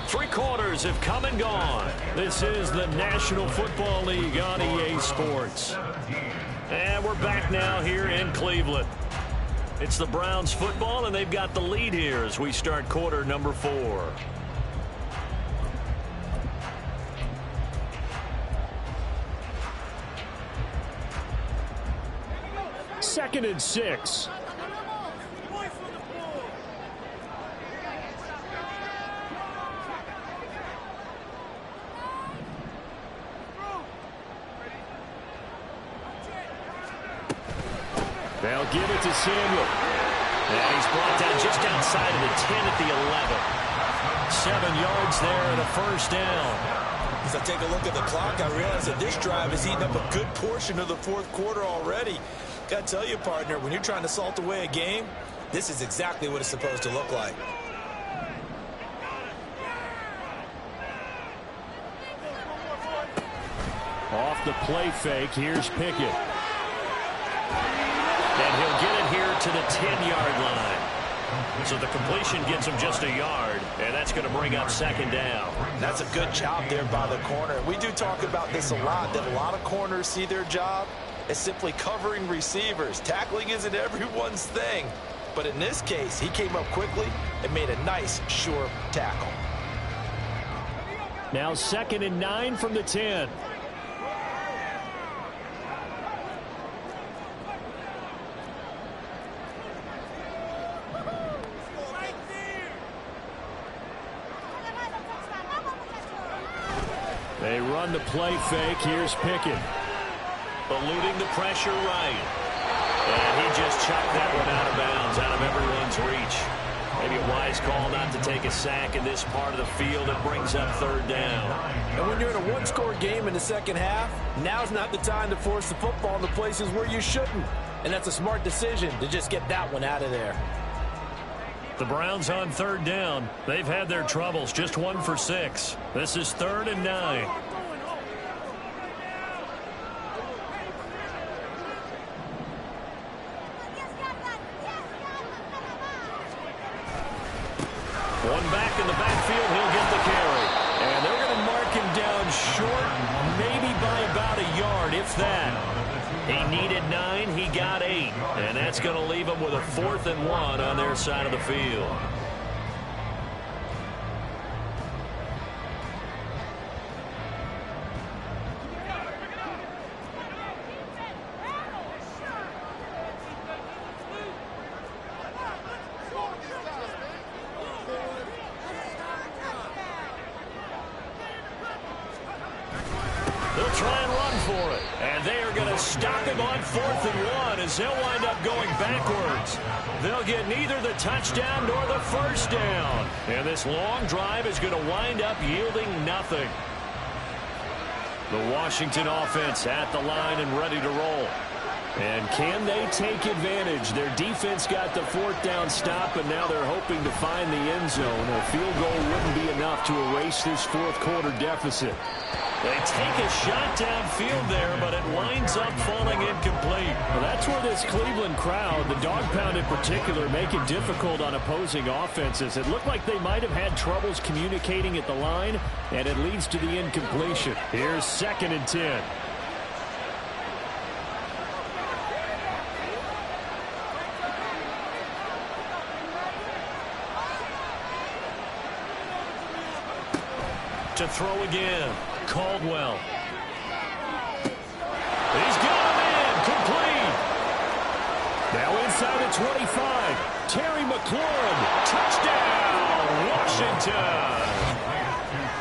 3 quarters have come and gone. This is the National Football League on EA Sports. And we're back now here in Cleveland. It's the Browns football, and they've got the lead here as we start quarter number 4. Second and 6. They'll give it to Samuel. And he's brought down just outside of the 10 at the 11. 7 yards there and a 1st down. As I take a look at the clock, I realize that this drive has eaten up a good portion of the 4th quarter already. Got to tell you, partner, when you're trying to salt away a game, this is exactly what it's supposed to look like. Off the play fake, here's Pickett. And he'll get it here to the 10-yard line. So the completion gets him just a yard, and that's going to bring up 2nd down. That's a good job there by the corner. We do talk about this a lot, that a lot of corners see their job as simply covering receivers. Tackling isn't everyone's thing. But in this case, he came up quickly and made a nice, sure tackle. Now 2nd and 9 from the 10. They run the play fake. Here's Pickett. Eluding the pressure right. And he just chucked that one out of bounds, out of everyone's reach. Maybe a wise call not to take a sack in this part of the field. It brings up third down. And when you're in a one-score game in the second half, now's not the time to force the football in the places where you shouldn't. And that's a smart decision to just get that one out of there. The Browns on third down. They've had their troubles, just 1 for 6. This is 3rd and 9. One back in the backfield, he'll get the carry. And they're going to mark him down short, maybe by about a yard, if that. He needed 9, he got 8. And that's going to leave him with a 4th and 1 on their side of the field. They'll try and run for it. And they are going to stop him on 4th and 1 as they'll wind up going backwards. They'll get neither the touchdown nor the first down. And this long drive is going to wind up yielding nothing. The Washington offense at the line and ready to roll. And can they take advantage? Their defense got the 4th down stop, and now they're hoping to find the end zone. A field goal wouldn't be enough to erase this 4th quarter deficit. They take a shot downfield there, but it winds up falling incomplete. Well, that's where this Cleveland crowd, the dog pound in particular, make it difficult on opposing offenses. It looked like they might have had troubles communicating at the line, and it leads to the incompletion. Here's 2nd and 10. To throw again. Caldwell. He's got him in. Complete. Now inside the 25. Terry McLaurin. Touchdown. Washington.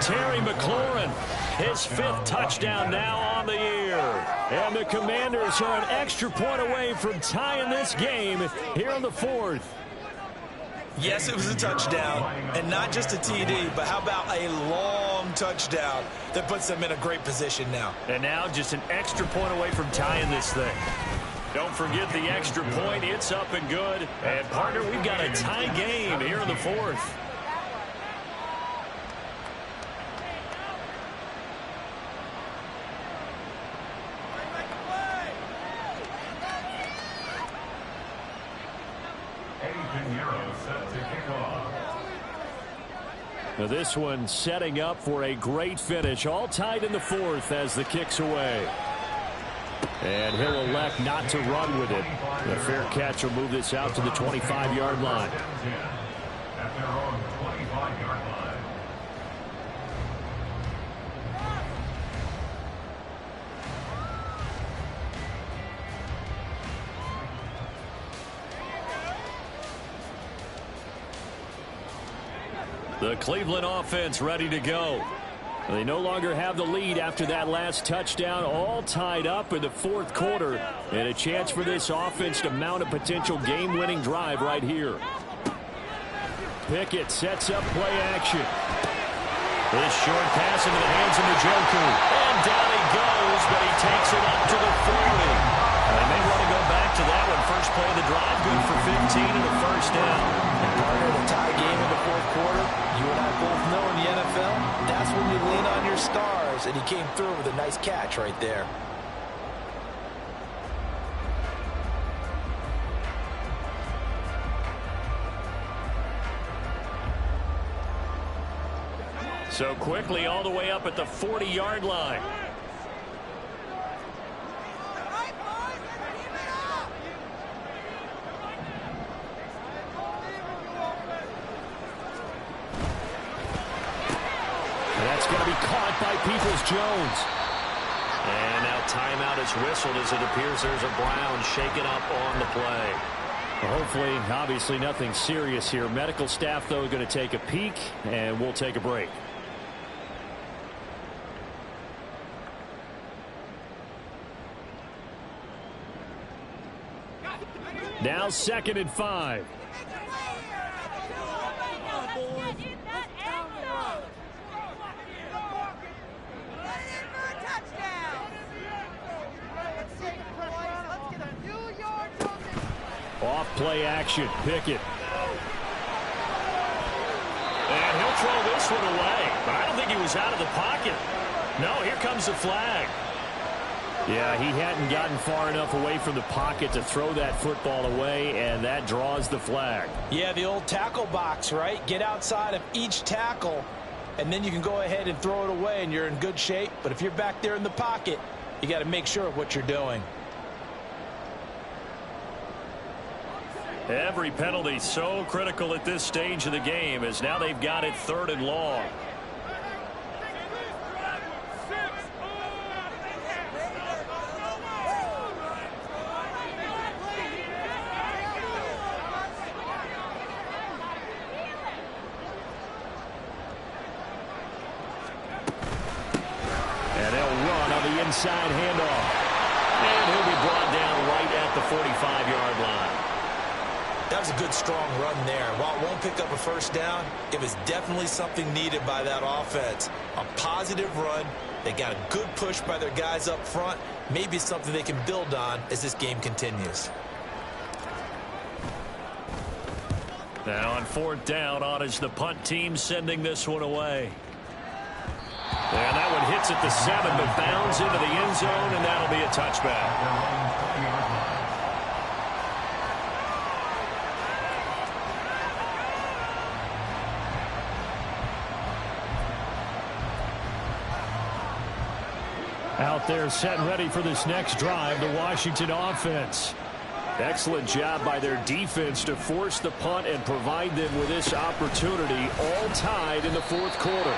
Terry McLaurin. His 5th touchdown now on the year. And the Commanders are an extra point away from tying this game here in the 4th. Yes, it was a touchdown, and not just a TD, but how about a long touchdown that puts them in a great position now. And now just an extra point away from tying this thing. Don't forget the extra point. It's up and good. And, partner, we've got a tie game here in the 4th. Now this one setting up for a great finish. All tied in the 4th as the kick's away. And he'll elect not to run with it. The fair catch will move this out to the 25-yard line. At their own 25-yard line. The Cleveland offense ready to go. They no longer have the lead after that last touchdown, all tied up in the 4th quarter, and a chance for this offense to mount a potential game-winning drive right here. Pickett sets up play action. This short pass into the hands of Njoku. And down he goes, but he takes it up to the 40. They may want to go back to that one. First play of the drive, good for 15 and a first down. And part of the tie game in the 4th quarter, you and I both know in the NFL, that's when you lean on your stars, and he came through with a nice catch right there. So quickly all the way up at the 40-yard line. That's going to be caught by Peoples-Jones. And now timeout is whistled as it appears there's a Brown shaken up on the play. Well, hopefully, obviously nothing serious here. Medical staff, though, going to take a peek, and we'll take a break. Now 2nd and 5. Off play action. Pickett. And he'll throw this one away. But I don't think he was out of the pocket. No, here comes the flag. Yeah, he hadn't gotten far enough away from the pocket to throw that football away, and that draws the flag. Yeah, the old tackle box, right? Get outside of each tackle, and then you can go ahead and throw it away, and you're in good shape. But if you're back there in the pocket, you got to make sure of what you're doing. Every penalty so critical at this stage of the game, as now they've got it 3rd and long. And they'll run on the inside handoff. And he'll be brought down right at the 45-yard line. That was a good, strong run there. While it won't pick up a first down, it was definitely something needed by that offense. A positive run. They got a good push by their guys up front. Maybe something they can build on as this game continues. Now on 4th down, on is the punt team sending this one away. And that one hits at the 7, but bounds into the end zone, and that'll be a touchback. Out there set and ready for this next drive, the Washington offense. Excellent job by their defense to force the punt and provide them with this opportunity, all tied in the 4th quarter.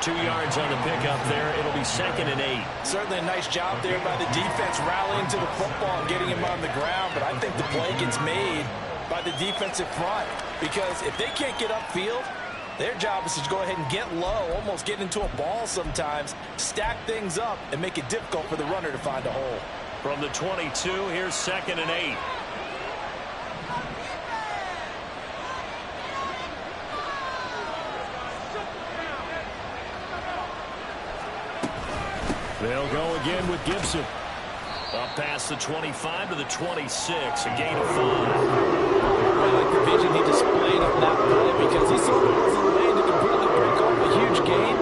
2 yards on the pickup there. It'll be 2nd and 8. Certainly a nice job there by the defense rallying to the football and getting him on the ground. But I think the play gets made by the defensive front, because if they can't get upfield, their job is to go ahead and get low, almost get into a ball sometimes, stack things up, and make it difficult for the runner to find a hole. From the 22, here's 2nd and 8. They'll go again with Gibson. Up past the 25 to the 26, a gain of 5. I like the vision he displayed on that play, because he sort of wasn't laying to completely break off a huge gain.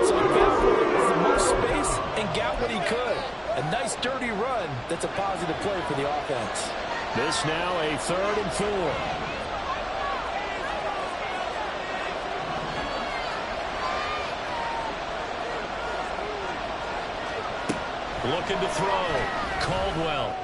So he found where there was the most space and got what he could. A nice dirty run that's a positive play for the offense. This now a 3rd and 4. Looking to throw. Caldwell.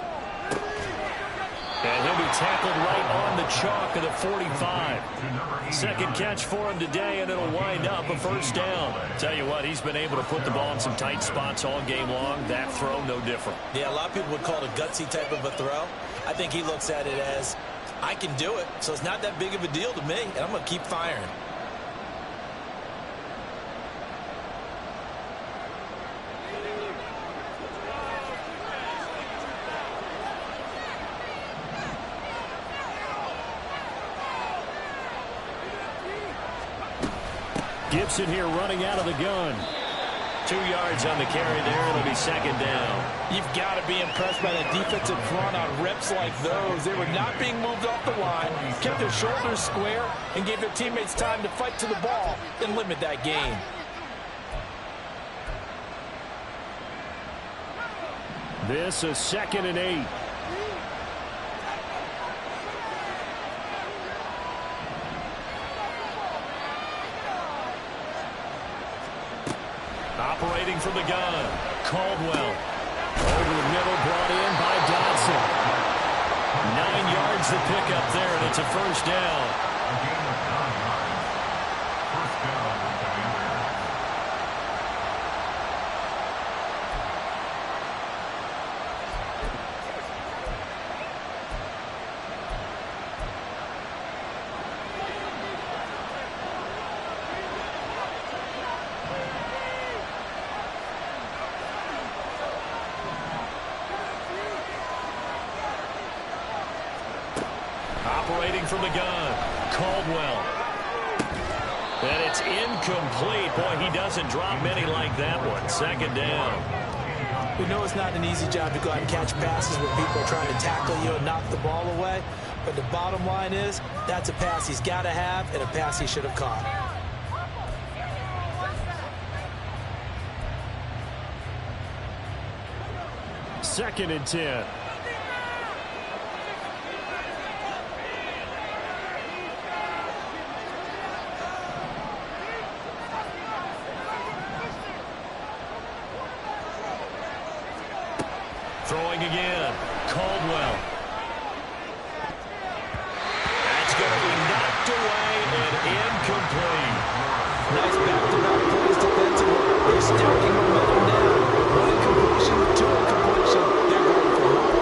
And he'll be tackled right on the chalk of the 45. Second catch for him today, and it'll wind up a first down. Tell you what, he's been able to put the ball in some tight spots all game long. That throw, no different. Yeah, a lot of people would call it a gutsy type of a throw. I think he looks at it as, I can do it, so it's not that big of a deal to me, and I'm going to keep firing. Gibson here running out of the gun. 2 yards on the carry there. It'll be 2nd down. You've got to be impressed by the defensive front on reps like those. They were not being moved off the line, kept their shoulders square, and gave their teammates time to fight to the ball and limit that gain. This is 2nd and 8. Operating from the gun, Caldwell. Over the middle, brought in by Dodson. 9 yards to pick up there, and it's a first down. A gain of 9 yards. First down with the Commanders. Operating from the gun, Caldwell. And it's incomplete. Boy, he doesn't drop many like that one. Second down. We know it's not an easy job to go out and catch passes where people are trying to tackle you and knock the ball away. But the bottom line is, that's a pass he's got to have and a pass he should have caught. Second and 10. Throwing again, Caldwell. That's going to be knocked away and incomplete. Nice back-to-back plays defensively. They're stacking momentum now. One completion, two incompletion. They're going for more.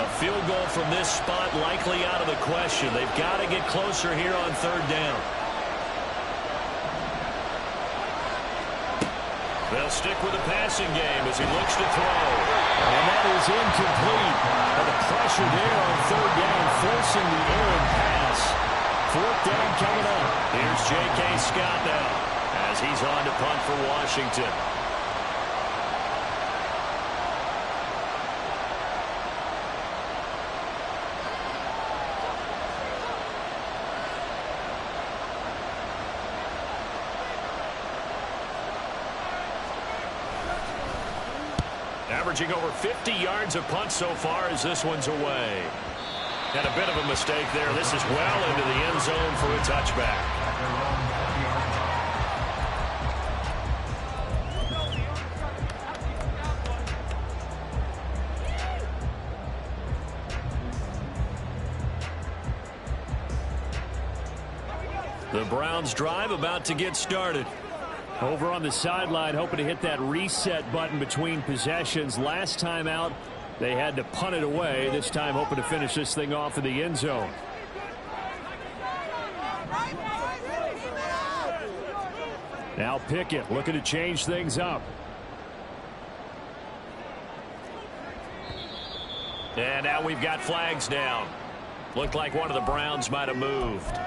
A field goal from this spot likely out of the question. They've got to get closer here on third down. They'll stick with the passing game as he looks to throw. And that is incomplete. And the pressure there on third down, forcing the errant pass. Fourth down coming up. Here's J.K. Scott now as he's on to punt for Washington. Averaging over 50 yards of punt so far as this one's away. And a bit of a mistake there. This is well into the end zone for a touchback. The Browns drive about to get started. Over on the sideline, hoping to hit that reset button between possessions. Last time out, they had to punt it away. This time, hoping to finish this thing off in the end zone. Now Pickett looking to change things up. And now we've got flags down. Looked like one of the Browns might have moved.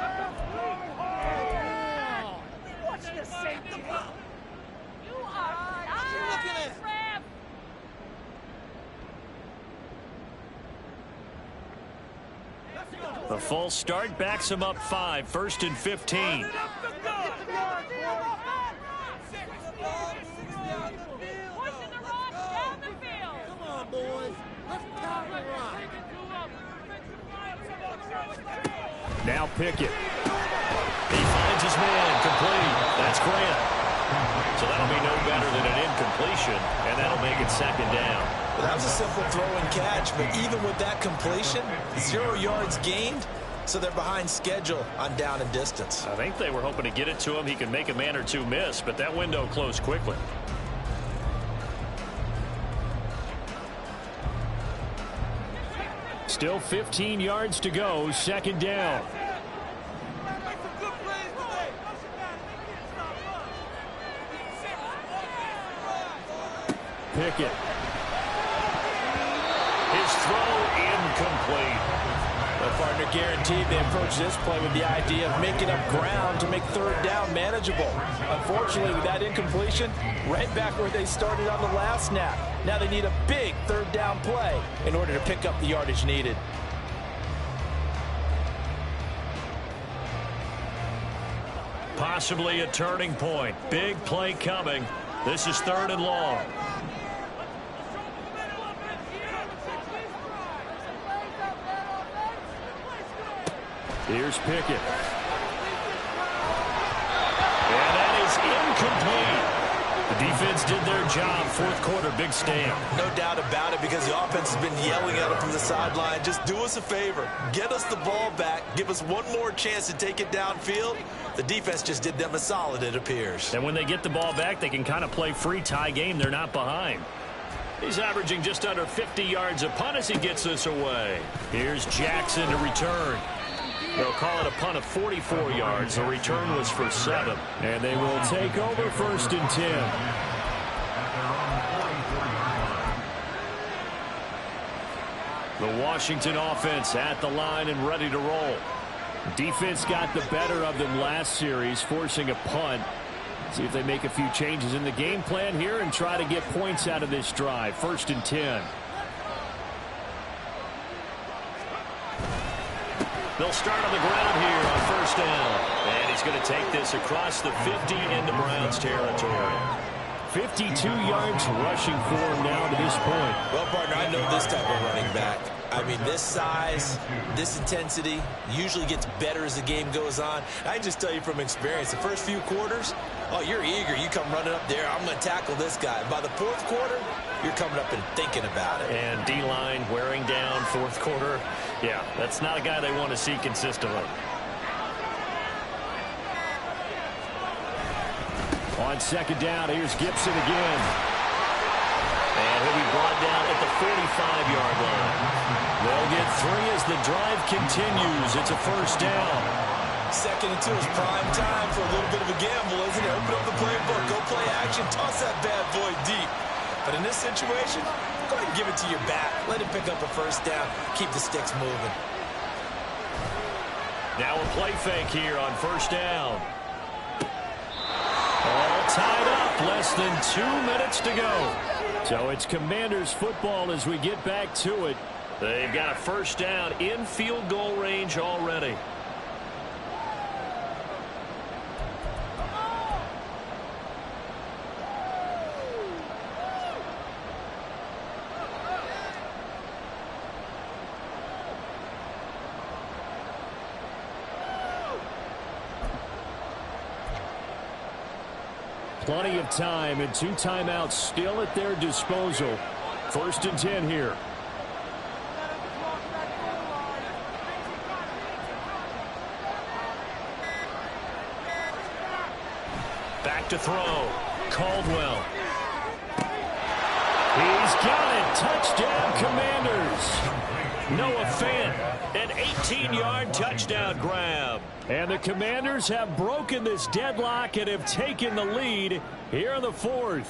A false start backs him up 5, 1st and 15. Now Pickett. He finds his man, complete. That's Grant. So that'll be no better than an incompletion, and that'll make it second down. Well, that was a simple throw and catch, but even with that completion, 0 yards gained, so they're behind schedule on down and distance. I think they were hoping to get it to him. He could make a man or two miss, but that window closed quickly. Still 15 yards to go, second down. Pickett. His throw incomplete. The partner guaranteed they approach this play with the idea of making up ground to make third down manageable. Unfortunately, with that incompletion, right back where they started on the last snap. Now they need a big third down play in order to pick up the yardage needed. Possibly a turning point. Big play coming. This is 3rd and long. Here's Pickett. And that is incomplete. The defense did their job. 4th quarter, big stand. No doubt about it, because the offense has been yelling at them from the sideline. Just do us a favor. Get us the ball back. Give us one more chance to take it downfield. The defense just did them a solid, it appears. And when they get the ball back, they can kind of play free tie game. They're not behind. He's averaging just under 50 yards a punt as he gets this away. Here's Jackson to return. They'll call it a punt of 44 yards. The return was for 7. And they will take over 1st and 10. The Washington offense at the line and ready to roll. Defense got the better of them last series, forcing a punt. See if they make a few changes in the game plan here and try to get points out of this drive. 1st and 10. They'll start on the ground here on 1st down. And he's going to take this across the 50 into Browns territory. 52 yards rushing for him now to this point. Well, partner, I know this type of running back. I mean, this size, this intensity usually gets better as the game goes on. I can just tell you from experience, the first few quarters, oh, you're eager. You come running up there, I'm going to tackle this guy. By the 4th quarter, you're coming up and thinking about it. And D-line wearing down 4th quarter. Yeah, that's not a guy they want to see consistently. On 2nd down, here's Gibson again. And he'll be brought down at the 45-yard line. They'll get 3 as the drive continues. It's a 1st down. 2nd and 2 is prime time for a little bit of a gamble, isn't it? Open up the playbook, go play action, toss that bad boy deep. But in this situation, go ahead and give it to your back. Let him pick up a 1st down. Keep the sticks moving. Now a play fake here on 1st down. All tied up, less than 2 minutes to go. So it's Commanders football as we get back to it. They've got a 1st down in field goal range already. Plenty of time and 2 timeouts still at their disposal. 1st and 10 here. Back to throw. Caldwell. He's got it. Touchdown, Commanders. Noah Fant, an 18-yard touchdown grab. And the Commanders have broken this deadlock and have taken the lead here in the 4th.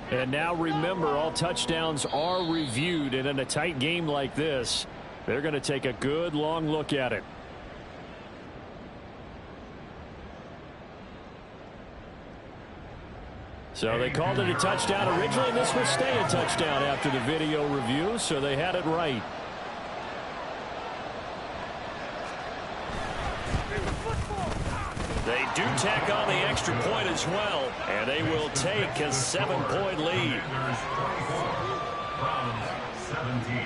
And now remember, all touchdowns are reviewed, and in a tight game like this, they're going to take a good long look at it. So they called it a touchdown originally, and this will stay a touchdown after the video review, so they had it right. They do tack on the extra point as well, and they will take a 7-point lead. Browns 17.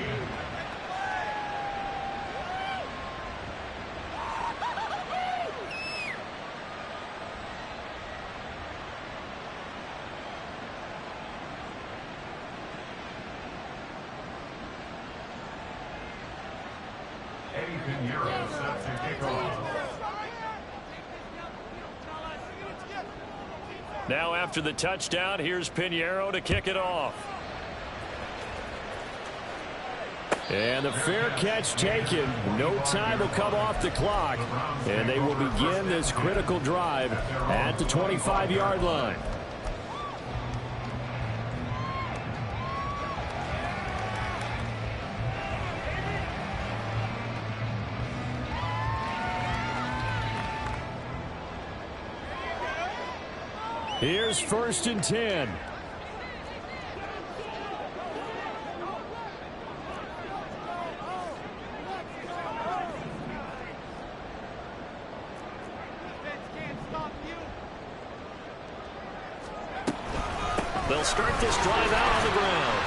Set to kick off. Now after the touchdown, here's Pinheiro to kick it off. And the fair catch taken. No time will come off the clock. And they will begin this critical drive at the 25-yard line. Here's 1st and 10. They'll start this drive out on the ground.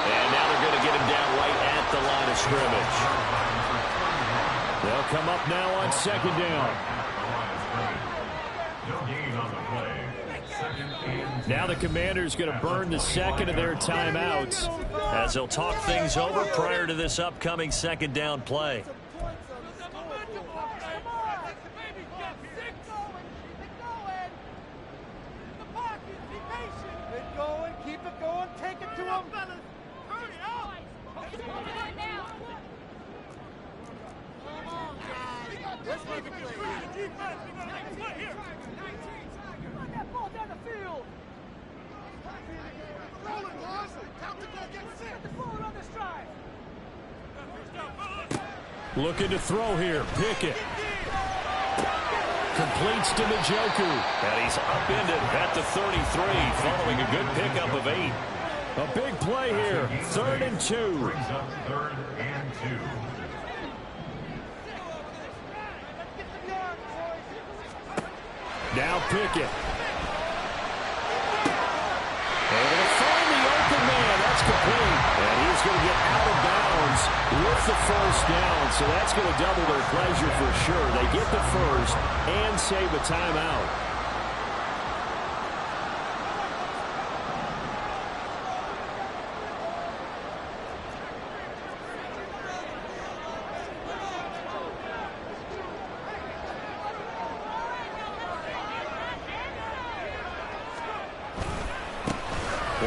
And now they're going to get him down right at the line of scrimmage. They'll come up now on 2nd down. No gain on the play. Now the Commanders going to burn the 2nd of their timeouts as they'll talk things over prior to this upcoming 2nd down play. Keep it going, take it to him. Hurry up! Come on, guys. Let's make it play. Run that ball down the field. Rolling, boys. Time to go get set. Get the forward on this drive. Looking to throw here. Pickett. Completes to Njoku. And he's upended at the 33 following a good pickup of 8. A big play here. 3rd and 2. Brings up 3rd and 2. Now Pickett. Able to find the open man. That's complete. And he's going to get out of bounds with the first down. So that's going to double their pleasure for sure. They get the first and save a timeout.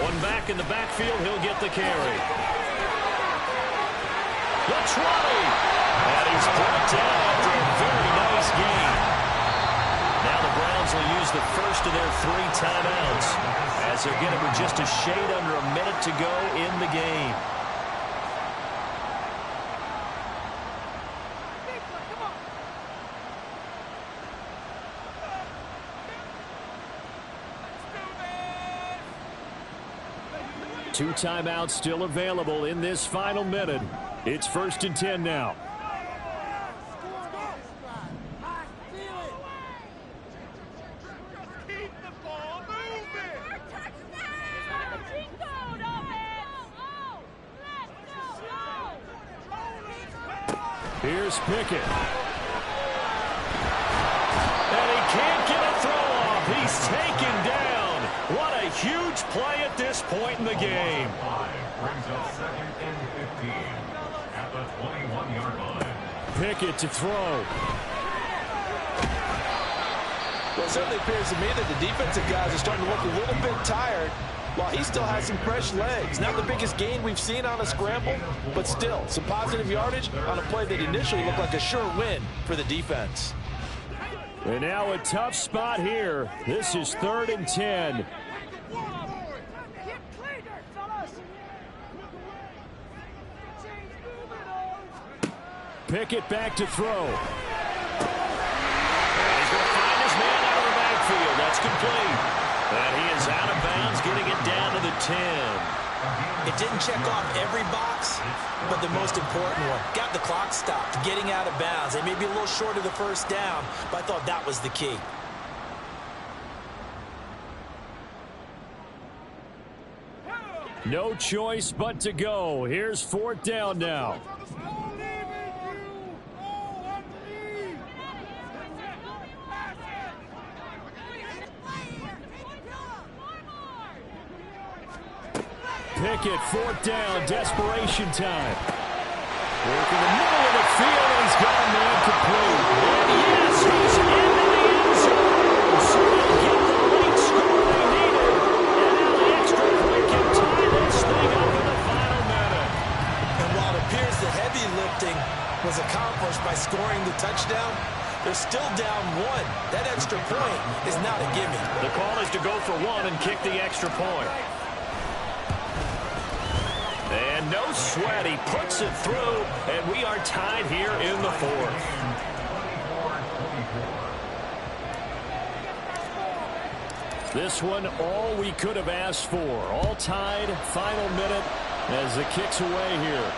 One back in the backfield, he'll get the carry. The 20. And he's brought down after a very nice game. Now the Browns will use the first of their 3 timeouts as they're getting with just a shade under a minute to go in the game. Two timeouts still available in this final minute. It's 1st and 10 now. Here's Pickett. And he can't get a throw off. He's taken down. What a huge play at this point in the game. Brings up 2nd and 15 at the 21-yard line. Pickett to throw. Well, it certainly appears to me that the defensive guys are starting to look a little bit tired while he still has some fresh legs. Not the biggest gain we've seen on a scramble, but still some positive yardage on a play that initially looked like a sure win for the defense. And now a tough spot here. This is 3rd and 10. Pickett back to throw. And he's going to find his man out of the backfield. That's complete. And he is out of bounds, getting it down to the 10. It didn't check off every box, but the most important one. Got the clock stopped, getting out of bounds. They may be a little short of the first down, but I thought that was the key. No choice but to go. Here's 4th down now. Pickett, 4th down, desperation time. Working the middle of the field, and he's got a man complete. And yes, he's into the end zone. So they'll get the late score they needed. And now the extra point can tie this thing up in the final minute. And while it appears the heavy lifting was accomplished by scoring the touchdown, they're still down 1. That extra point is not a gimme. The call is to go for 1 and kick the extra point. And no sweat, he puts it through, and we are tied here in the 4th. This one, all we could have asked for. All tied, final minute as the kick's away here.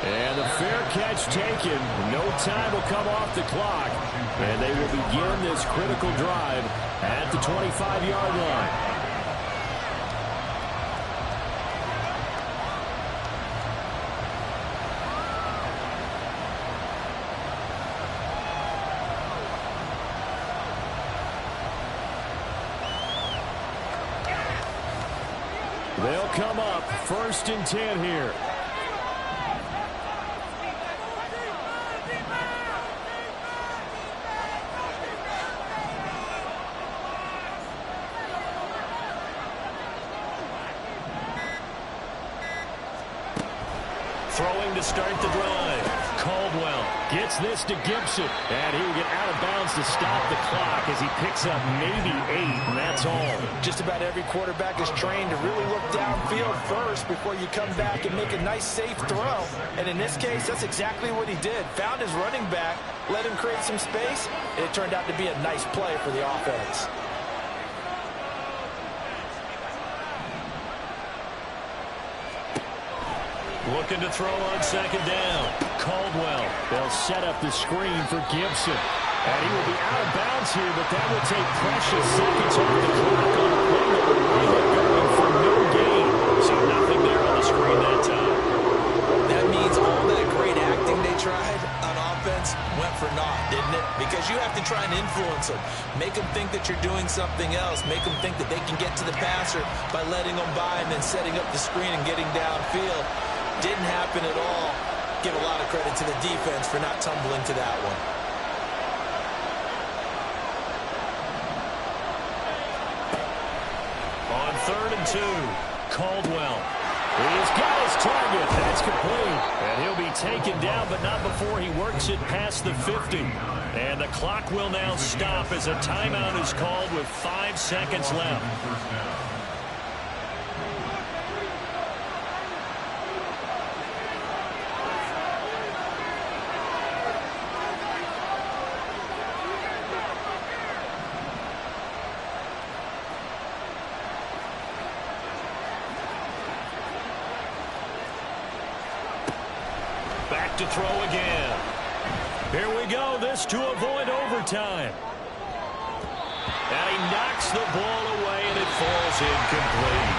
And the fair catch taken. No time will come off the clock, and they will begin this critical drive at the 25-yard line. They'll come up 1st and 10 here. Throwing to start the drive. Caldwell gets this to Gibson. And he will get out of bounds to stop the clock as he picks up maybe 8, and that's all. Just about every quarterback is trained to really look downfield first before you come back and make a nice, safe throw. And in this case, that's exactly what he did. Found his running back, let him create some space, and it turned out to be a nice play for the offense. Looking to throw on second down. Caldwell. They'll set up the screen for Gibson. And he will be out of bounds here, but that will take precious seconds off the clock on a play that will wind up going for no gain. So nothing there on the screen that time. That means all that great acting they tried on offense went for naught, didn't it? Because you have to try and influence them. Make them think that you're doing something else. Make them think that they can get to the passer by letting them by and then setting up the screen and getting downfield. Didn't happen at all. Give a lot of credit to the defense for not tumbling to that one. On 3rd and 2, Caldwell. He's got his target. That's complete. And he'll be taken down, but not before he works it past the 50. And the clock will now stop as a timeout is called with 5 seconds left. To throw again. Here we go. This to avoid overtime. And he knocks the ball away, and it falls incomplete.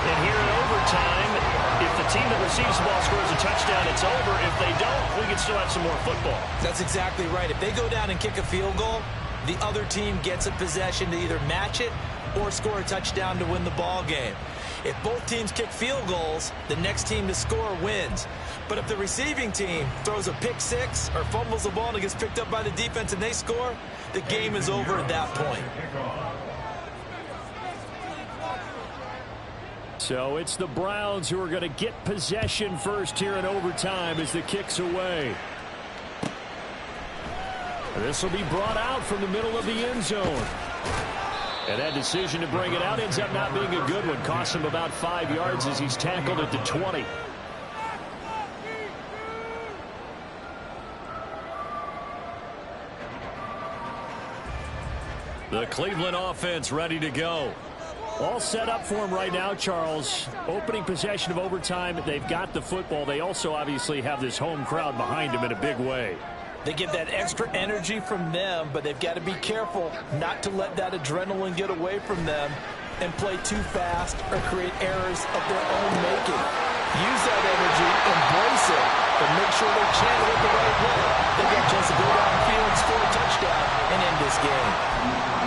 And here in overtime, if the team that receives the ball scores a touchdown, it's over. If they don't, we can still have some more football. That's exactly right. If they go down and kick a field goal, the other team gets a possession to either match it or score a touchdown to win the ball game. If both teams kick field goals, the next team to score wins. But if the receiving team throws a pick six or fumbles the ball and it gets picked up by the defense and they score, the game is over at that point. So it's the Browns who are going to get possession first here in overtime as the kick's away. This will be brought out from the middle of the end zone. And that decision to bring it out ends up not being a good one. Costs him about 5 yards as he's tackled at the 20. The Cleveland offense ready to go. All set up for him right now, Charles. Opening possession of overtime. They've got the football. They also obviously have this home crowd behind them in a big way. They give that extra energy from them, but they've got to be careful not to let that adrenaline get away from them and play too fast or create errors of their own making. Use that energy, embrace it, and make sure they channel it the right way. They get a chance to go downfield and score a touchdown and end this game.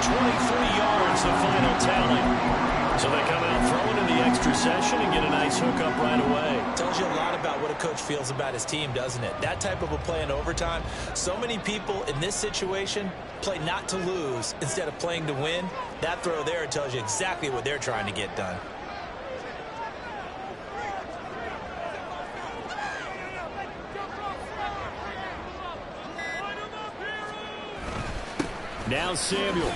23 yards, the final tally. So they come out throwing in the extra session and get a nice hookup right away. Tells you a lot about what a coach feels about his team, doesn't it? That type of a play in overtime. So many people in this situation play not to lose instead of playing to win. That throw there tells you exactly what they're trying to get done. Now Samuel.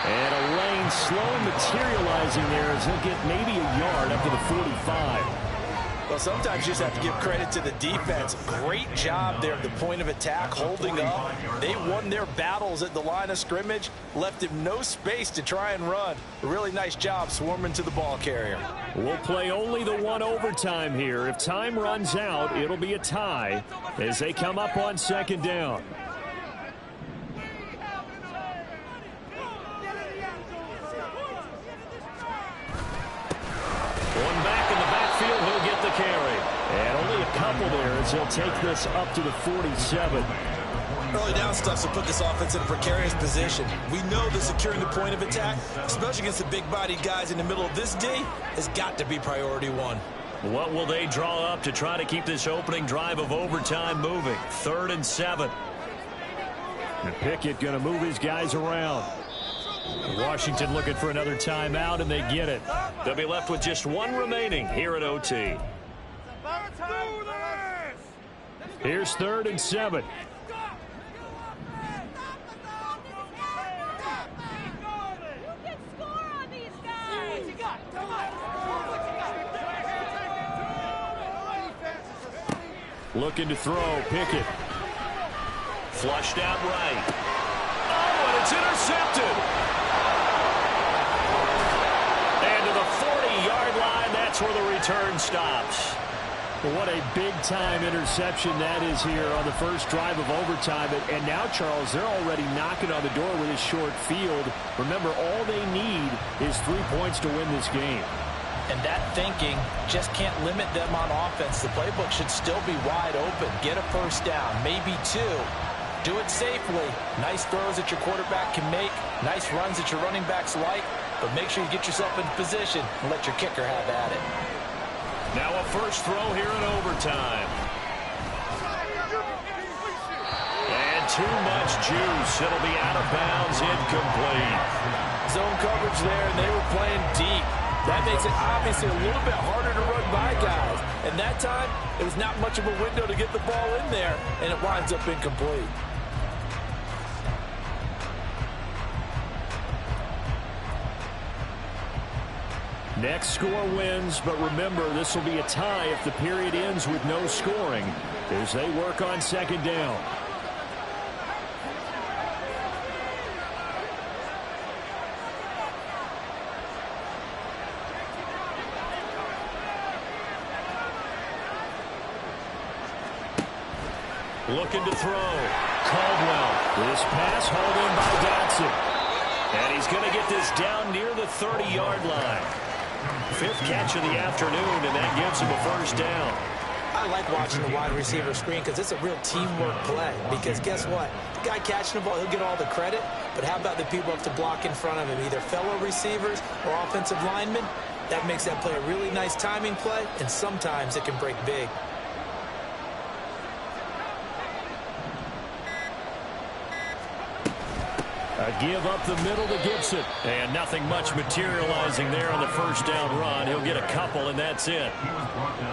And a lane slowly materializing there as he'll get maybe a yard up to the 45. Well, sometimes you just have to give credit to the defense. Great job there at the point of attack, holding up. They won their battles at the line of scrimmage, left him no space to try and run. A really nice job swarming to the ball carrier. We'll play only the one overtime here. If time runs out, it'll be a tie as they come up on second down. There as he'll take this up to the 47. Early down stuff will put this offense in a precarious position. We know that securing the point of attack, especially against the big-bodied guys in the middle of this D, has got to be priority one. What will they draw up to try to keep this opening drive of overtime moving? 3rd and 7. And Pickett going to move his guys around. Washington looking for another timeout, and they get it. They'll be left with just one remaining here at OT. Here's 3rd and 7. Looking to throw. Pickett. Flushed out right. Oh, and it's intercepted. And to the 40-yard line, that's where the return stops. What a big-time interception that is here on the first drive of overtime. And now, Charles, they're already knocking on the door with this short field. Remember, all they need is 3 points to win this game. And that thinking just can't limit them on offense. The playbook should still be wide open. Get a first down, maybe 2. Do it safely. Nice throws that your quarterback can make. Nice runs that your running backs like. But make sure you get yourself in position and let your kicker have at it. Now a first throw here in overtime. And too much juice. It'll be out of bounds, incomplete. Zone coverage there, and they were playing deep. That makes it obviously a little bit harder to run by guys. And that time, it was not much of a window to get the ball in there, and it winds up incomplete. Next score wins, but remember, this will be a tie if the period ends with no scoring as they work on 2nd down. Looking to throw. Caldwell. This pass hauled in by Dotson. And he's going to get this down near the 30-yard line. 5th catch of the afternoon, and that gives him a first down. I like watching the wide receiver screen because it's a real teamwork play. Because guess what? The guy catching the ball, he'll get all the credit. But how about the people up to block in front of him, either fellow receivers or offensive linemen? That makes that play a really nice timing play, and sometimes it can break big. A give up the middle to Gibson. And nothing much materializing there on the first down run. He'll get a couple, and that's it.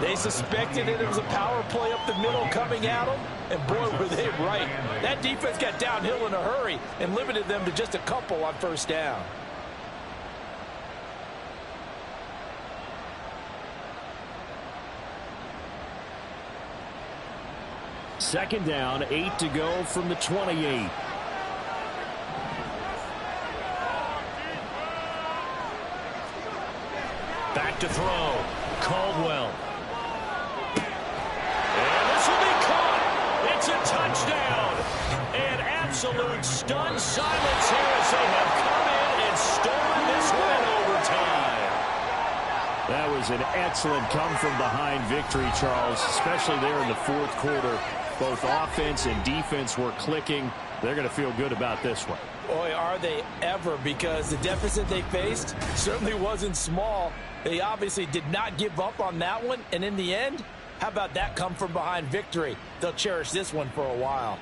They suspected it was a power play up the middle coming at them, and boy, were they right. That defense got downhill in a hurry and limited them to just a couple on first down. Second down, 8 to go from the 28. Back to throw. Caldwell. And this will be caught. It's a touchdown. And absolute stunned silence here as they have come in and stolen this win overtime. That was an excellent come-from-behind victory, Charles, especially there in the 4th quarter. Both offense and defense were clicking. They're going to feel good about this one. Boy, are they ever, because the deficit they faced certainly wasn't small. They obviously did not give up on that one, and in the end, how about that come-from-behind victory? They'll cherish this one for a while.